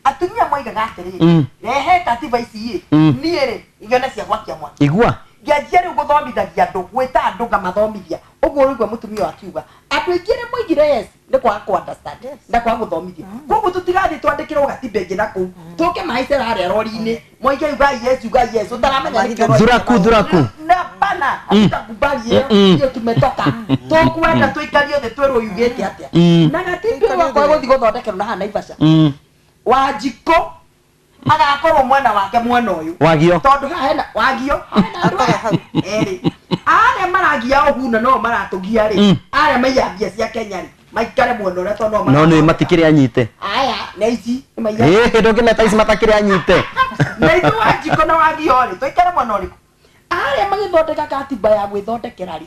S4: atumia moigaga atiriri rehe gatiba ici nie ri igione cia gwakia mwaki
S1: igua
S4: ngianjia riu guthomithagia andu gwita andu ngamathomithia uguo rigwa mutumia akiuga andu ingire moigire yes ni kwa understand na kwa guthomithia koguo tutigathi twandikirwo gatiba ingi na kuu tuke maicera haria rori-ini moige uga yes utaramenya ni
S1: dhuraku
S4: na bana atakubali hiyo tumetoka tukwenda tuikarie the twero yugete atia na gatiba kwa guthi guthondekerwo na hana Naivasha Wanjikũ agakorwo mwena wake mwena uyu
S1: Wagio.
S4: tondu hena wagio eri are maragia ohuna no maratugia ri are mayambia cia Kenya ri maikare mwena uria tondu
S1: no ni matikire anyite
S4: aya na ici mayambia
S1: ndoke meta ici matakire anyite
S4: na ithu Wanjikũ na wagio ri tuikare mwena uriku are magithondeka katiba ya gwithondekera ri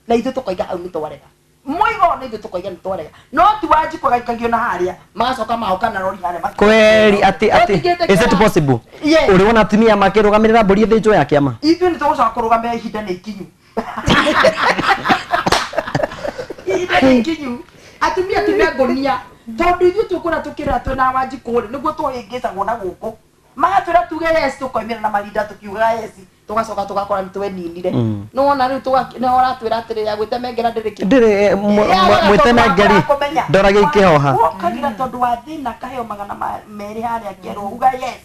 S4: na ithu tukoiga hau ni twarega moigo ni ithu tukoiga ni twarega no ti Wanjikũ agaikagio na haria magacoka mahoka na rori haria
S1: kweli ati is it possible uri wona atumia makirugamirira mburi thinjo ya kiama
S4: ithu ni tugucoka kurugamira ihinda ni ikinyu ihinda ni ikinyu atumia timengonia tondu ithu tukura tukira twina Wanjikũ ri niguo tuhingicagwo na guku magatwira tuge yes tukoimira na marinda tukiuga yes tugacoka tugakora ni tweninire no wona riu no oratwira atiri ya gwitemengera ndiriki
S1: ndire mwitemengeri ndorage ikihoha
S4: kagira tondu wa thina kaheo magana meri haria kero uga yes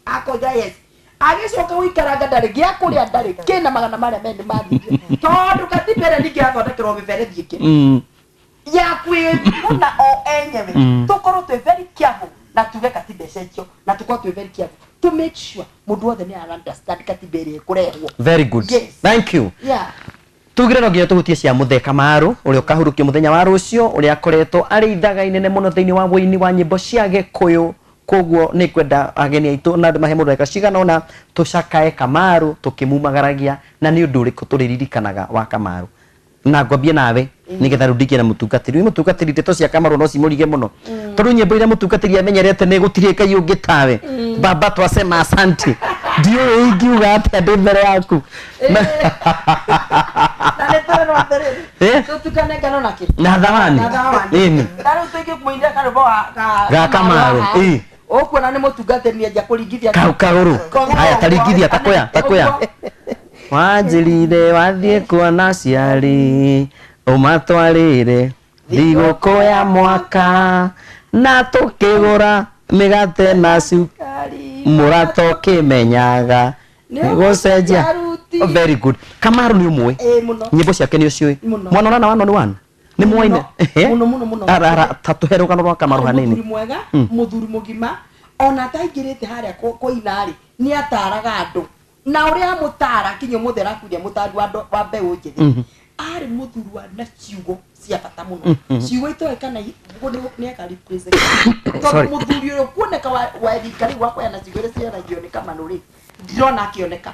S4: akoja yes agicoka wikaranga ndari gia kuria ndari kina magana maria mende mathire tondu katibere ndigathondekerwo miberethi iki ya kwibuna o enyewe tukorwo twe very careful na tuge katibe cencio na tukorwo twe very careful to make sure mundu wothe ni understand katibere kurehwo
S1: very good
S4: yes.
S1: Thank you
S4: yeah
S1: tugire no nginya tuhutie cia Muthee Kamaru uria kahurukio muthenya wa rucio uria akoretwo ari ithaga inene muno thiini wa woini wa nyimbo cia Gikuyu koguo ni kwenda ageni aitu na mahe mundu eka cigana ona tucakae Kamaru tukimumagaragia na ni undu uriku turiririkanaga wa Kamaru na ngwambie nawe nigetha rundikie na mutungatiri ndeto cia Kamaru no cimurige muno tondu nyimbo ira mutungatiri amenyerete ni gutirie kai ungi tawe baba twasema asante ndio ingiuga atia ndi mbere yaku
S4: na letara no atere tutukane kana naki
S1: na thawani
S4: ndaro tuike kuindia karubo
S1: ga Kamaru
S4: okuona ni mutungatiri aja kuringithia
S1: kaguru aya taringithia takoya wanjirire wathie kuona ciari umatwarire thigũkũ ya mwaka na tukigura migate na cukari murato kimenyaga nigucenjia very good Kamaru ni umwe nyimbo ciake ni ucioi mwana ona wano ni wana ni mwaine
S4: muno
S1: ara tatuherugano rwa Kamaru hanini
S4: muthuri mwega muthuri mugima ona taingirite haria koinari ni ataraga andu na uria mutara kinyo muthera kuria mutari wa mbeu njiri ari muthuru wa na ciugo cia bata muno ciugo itoekana ni aka replace to muthuri uyo kuoneka wa thikari wakwa yana ciugo cia na gione kama nuri ndirona akioneka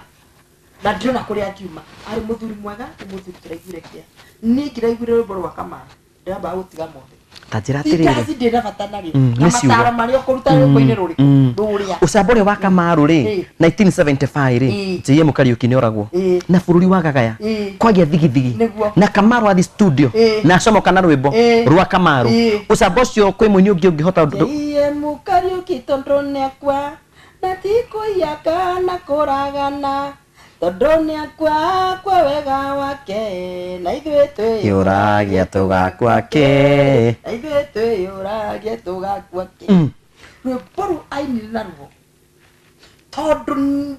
S4: na ndirona kuria akiuma ari muthuri mwega muthuri turaigire kia ni ngiraigire rwimbo rwa Kamaru ndamba gutiga mothe
S1: tajira atiri
S4: ikazi ndira bata nari na matara mari okuruta rwimbo-ini ruri ruria
S1: ucambore wa Kamaru ri 1975 ri JM Kariuki ni oragwo na bururi wa Gagaya kwagia thigithigi na Kamaru athi studio na acomoka na rwimbo rwa Kamaru ucambo cio kwi munyi ungihota
S4: JM Kariuki tondu nekwa na tiko yaka na koragana tondu akwa kwa wega wake na ithuĩ
S1: twĩyũragia tũgakwake
S4: na ithuĩ twĩyũragia tũgakwake rwĩmbo rũu ainire naruo tondu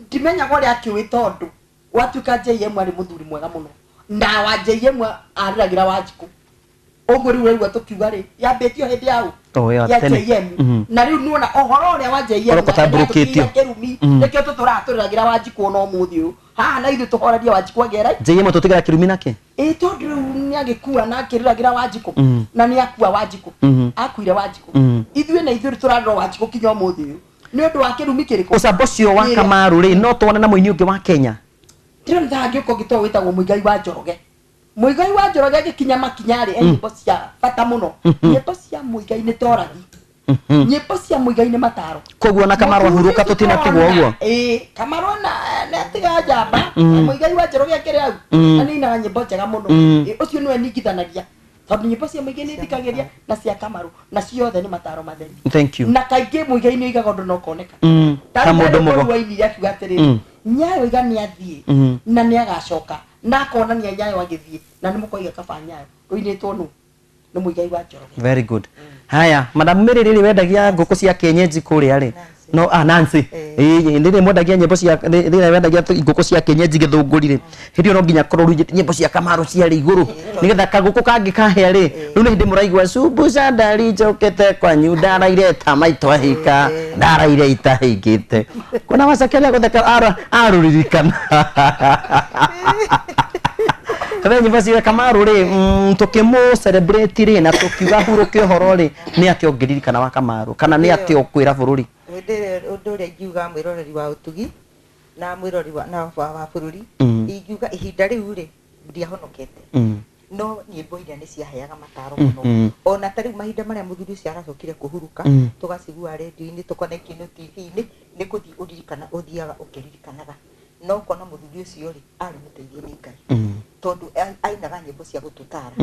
S4: ndimenyaga ũrĩa akĩũĩ tondu watuĩka JM arĩ mũthuri mwega mũno na wa JM arĩragĩra Wanjikũ ũguo rĩu raigua tũkiuga rĩ yambĩtio hĩndĩ yau ya JM na riu nuona ohoro uria wa JM kirumi nikio tuturagĩra Wanjikũ no muthi uyu haha na ithu tuhoreria Wanjikũ agera
S1: JM tutigira kirumi nake
S4: tondu ni agikua na akiriragira Wanjikũ na ni akua Wanjikũ akuire Wanjikũ ithuĩ na ithuĩ turarora Wanjikũ kinya muthi uyu ni undu wa kirumi kiriko
S1: ucambo cio wa Kamaru ri no tuone na muini ungi wa Kenya
S4: ndirona thangĩ uko gito witagwo Muigai wa Njoroge Muigai wa Njoroge gikinya makinyari nyimbo cia bata muno nyimbo cia Muigai ni toragi nyimbo cia Muigai ni mataro
S1: koguo na Kamaru ahuruka tutina tigwo uguo
S4: Kamaru na tiga jamba Muigai wa Njoroge akiri au na ni na nyimbo njega muno ucio niwe ningithanagia tondu nyimbo cia Muigai ni thikagiria na cia Kamaru na ciothe ni mataro matheri
S1: thank you
S4: na kaingĩ Muigai ni igaga undu no koneka
S1: ta mundu mugo
S4: waini akiuga atiri Nyayo iga ni athie na ni agacoka na akona ni Nyayo agithie na ni mukoiga kaba Nyayo ruinitwo nu ni Muigai wa Njoroge
S1: very good haya madam Mary riri wendagia nguku cia kienyeji kuria ri no Nancy ndire mwendagia nyimbo cia ndire wendagia ngũkũ cia kienyeji gĩthũngũri hindi no nginya korwo rũnjĩte nyimbo cia Kamaru cia igũrũ nigetha kagũkũ kangi kahĩa rĩ rĩu nĩ hindi mũraigua subu sandari njokete kwanyu ndaraire ta maitũ ahika ndaraire itahingĩte kuna wacakeria gũtheka arũririkana Kabe nyimbo cia Kamaru rĩ tukimu celebrate rĩ na tukiuga hurũke ũhoro rĩ nĩ atĩ ongeririkana wa Kamaru kana nĩ atĩ ũkwĩra bũrũri
S3: ũndũ ũrĩa ingiuga mwĩroreri wa ũtugi na mwĩroreri wa bũrũri ingiuga ihinda rĩu rĩ ndiahonokete no nyĩmbo iria nĩ ciaheaga mataro mũno ona ta rĩu mahinda marĩa mũthuri ũcio aracokire kũhurũka tũgacigua redio-inĩ tũkonekio TV-inĩ nĩ gũthiĩ ũririkana ũthiaga ũkĩririkanaga no kona mũthuri ũcio rĩ arĩ mũteithie nĩ Ngai tondu ainaga nyĩmbo cia gũtũtara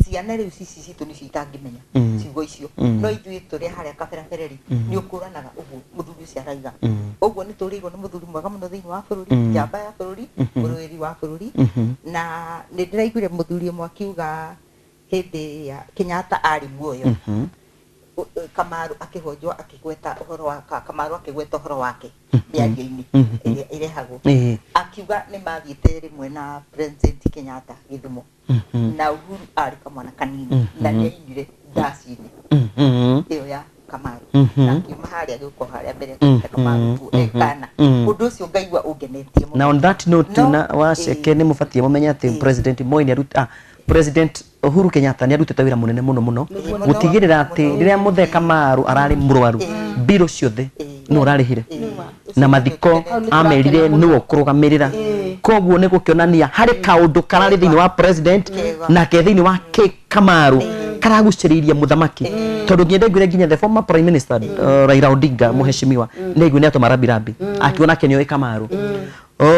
S3: ciana rĩu cici citũ nĩ citangĩmenya ciugo icio no ithuĩ tũrĩa harĩa kaberabere rĩ nĩ ũkũranaga ũguo mũthuri ũcio araiga ũguo nĩ tũrĩirwo nĩ mũthuri mwega mũno thĩinĩ wa bũrũri njamba ya bũrũri mũrũĩri wa bũrũri na nĩ ndĩraiguire mũthuri ũmwe akiuga hĩndĩ ya Kenyatta arĩ muoyo Kamaru akĩhonjwo akĩgweta ũhoro wa Kamaru akĩgweta ũhoro wake mĩario-inĩ irehagwo akiuga nĩ mathiĩte rĩmwe na President Kenyatta Gĩthumo na Uhuru arĩ kamwana kanini na nĩainire ndaci-inĩ ĩyo ya Kamaru na akiuma harĩa gĩuko harĩa mbere Kamaru ekana ũndũ ũcio ngaigua ũngenetie mũno
S1: na on that note na waceke nĩ mũbatiĩ mũmenye atĩ President Moi nĩ aruta President Uhuru Kenyatta nĩ arutĩte wĩra mũnene mũno gũtigĩrĩra atĩ rĩrĩa mũthee Kamaru ararĩ mũrwaru mbirũ ciothe no ararĩhire na mathiko amerire nĩwe ũkũrũgamĩrĩra koguo nĩ gũkĩonania harĩ kaũndũ kararĩ thĩinĩ wa president nake thĩinĩ wa Kamaru karagucĩrĩirie mũthamaki tondũ ngiendaiguire nginya the former prime minister Raila Odinga mũheshimiwa nĩaigua nĩ atũma rambirambi akiona kenyo Kamaru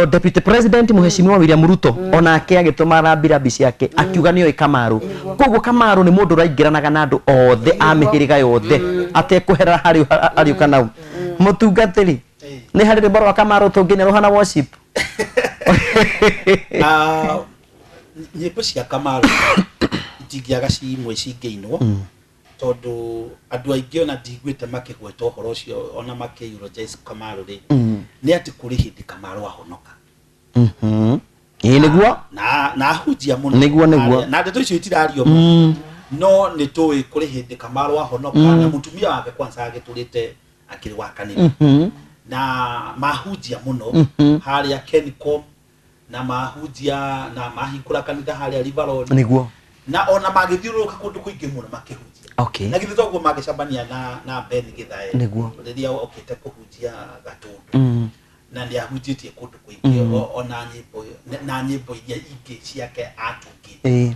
S1: Deputy President Mheshimiwa William Ruto onake agĩtũma rambirambi ciake akiuga nĩoĩ Kamaru koguo Kamaru nĩ mũndũ ũraingĩranaga na andũ othe a mĩhĩrĩga yothe atekũhera harĩ kana mũtungatĩri nĩ harĩ rwĩmbo rwa Kamaru tũngĩnya Rohana worship
S2: nyĩmbo cia Kamaru itingĩaga cimwe cingĩinwo tondu andũ aingĩ ona ndigwĩte makĩgweta ũhoro ũcio ona makĩ-eulogize Kamaru rĩ nĩ atĩ kũrĩ hĩndĩ Kamaru ahonoka
S1: nĩguo
S2: na ahunjia mũno
S1: nĩguo
S2: na ndeto icio itirario no nĩ tũĩ kũrĩ hĩndĩ Kamaru ahonoka na mũtumia wake kwanza agĩtũrĩte akĩrĩ wa kanitha na mahunjia mũno harĩa Kencom na mahunjia na mahingũra kanitha harĩa River Road
S1: nĩguo
S2: na ona magĩthiũrũrũka kũndũ kũingĩ mũno makĩhunjia
S1: okay
S2: na githĩ toguo magĩcambania na Ben Githae
S1: nĩguo
S2: rĩrĩa okĩte kũhunjia Gatũndũ na nĩ ahunjĩtie kũndũ kũingĩ ona nyĩmbo iria ingĩ ciake atungĩte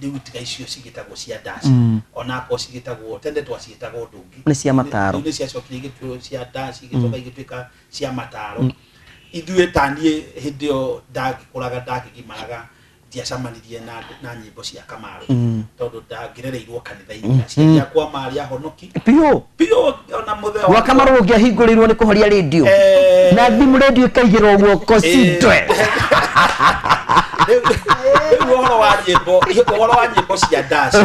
S2: rĩu tiga icio cigĩtagwo cia ndaci ona akorwo cigĩtagwo tende twaciĩtagwo ndũngĩ
S1: nĩ cia mataro
S2: nĩ ciacokire igĩtuĩka cia ndaci igĩcoka igĩtuĩka cia mataro ithuĩ ta niĩ hĩndĩ ĩyo ndagĩkũraga ndakĩgimaraga ndiacamanirie na nyĩmbo cia Kamaru tondũ ndangĩrereirwo kanitha-inĩ aciari akwa marĩ ahonoki biũ ona mũthee
S1: wa Kamaru ũngĩahingũrĩirwo nĩ kũhoria redio na thimũ redio ĩkaigĩrwo guoko cindwe
S2: rĩu ũhoro wa nyĩmbo cia ndaci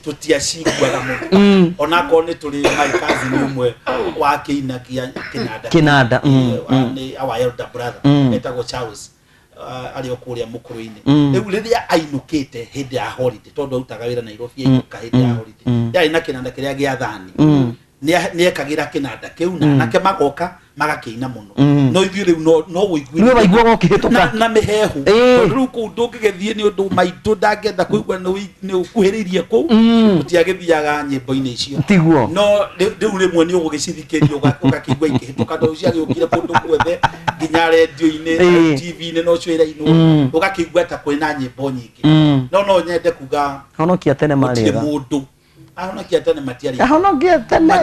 S2: tutiaciguaga mũno ona korwo nĩ tũrĩ my cousin ũmwe wa kĩinakia kĩnanda nĩ our elder brother etagwo Charles arĩ okũrĩa mũkũrũ-inĩ rĩu rĩrĩa ainũkĩte hĩndĩ ya holiday tondũ autaga wĩra Nairobi ainũka hĩndĩ ya holiday yarĩ na kĩnanda kĩrĩa gĩa thani nĩekagĩra kĩnanda kĩu na anake magoka magakĩina mũno no ithuĩ rĩu no
S1: waiguaga ũkĩhĩtũka
S2: na mĩhehu tondũ rĩu kũu ndũngĩgĩthiĩ nĩ ũndũ maitũ ndangĩenda kũigua nĩ ũkuhĩrĩirie kũu ũtiagĩthiaga nyĩmbo-inĩ icio
S1: tiguo
S2: no rĩu rĩmwe nĩ ũgũgĩcithikĩria ũgakĩigua ikĩhĩtũka tondũ ciagĩũkire kũndũ guothe nginya redio-inĩ TV-inĩ no cwĩra-inĩ ũgakĩigua ta kwĩ na nyĩmbo nyingĩ no nyende kuga
S1: honokia tene marĩega
S2: mũndũ ahonokia tene matiarĩ
S1: ahonokia tene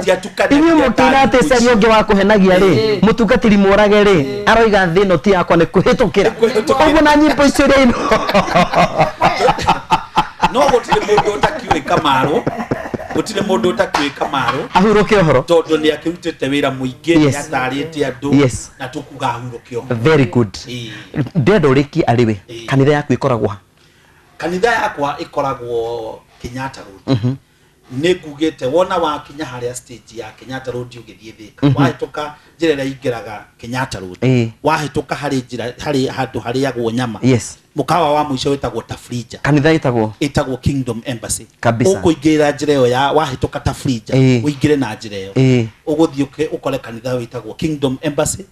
S1: inyuĩ mũkĩra atĩ caria ũngĩ wa kũhenagia rĩ mũtungatĩri mũrage rĩ aroiga thĩ ĩno ti yakwa nĩ kwĩhĩtũkĩra ũguo na nyĩmbo icio rĩ
S2: no gũtirĩ mũndũ ũtakiũĩ Kamaru gũtirĩ mũndũ ũtakiũĩ Kamaru
S1: ahurũke ũhoro
S2: tondũ nĩ akĩrutĩte wĩra mũingĩ nĩ atarĩte andũ na tũkuga ahurũke ũhoro
S1: very good ndenda ũrĩkie arĩwe kanitha yaku ĩkoragwo
S2: kanitha yakwa ĩkoragwo Kenyatta Road Nikugite wona wakinya haria stage ya Kenyatta Road ugithie Thika wahituka njira ria ingiraga Kenyatta Road wahituka hari njira hari handu hariagwo nyama mukawa wa muico wetagwo Tafrija
S1: kanitha itagwo
S2: Kingdom Embassy
S1: kabisa
S2: ukuingira njira yo ya wahituka Tafrija uingire na njira yo uguthie ukore kanitha wetagwo Kingdom Embassy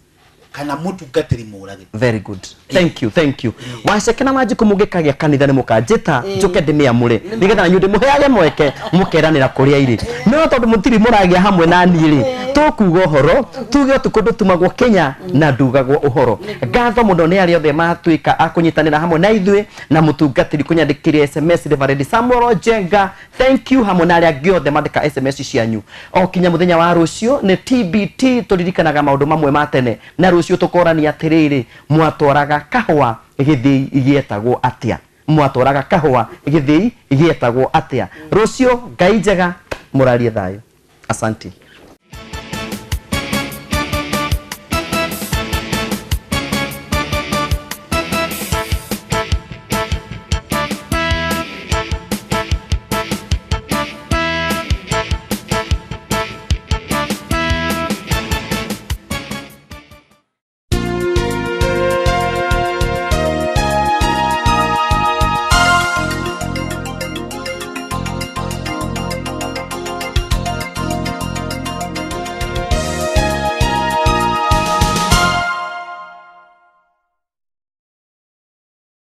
S2: kana mutungatiri murage.
S1: Very good. Thank you. Wacekena maji kumugikagia kanitha ni mukanjita njuke ndimiamure nigetha nyundi muheage mweke mukeranira kuria iri no tondu mutiri muragia hamwe na niiri tukuga uhoro tuge tukundu tumagwo Kenya na ndugagwo uhoro ngatho muno ni ari othe matuika akunyitanira hamwe na ithui na mutungatiri kunyandikiria SMS Reverend Samuel Ojenga. Thank you hamwe na ari angi othe mandika SMS cianyu o kinya muthenya wa rucio ni TBT turirikanaga maundu mamwe matene na rucio tukorania atiriri mwatwaraga kahwa githii igietagwo atia mwatwaraga kahwa githii igietagwo atia rucio ngai njega murarie thayo. Asante.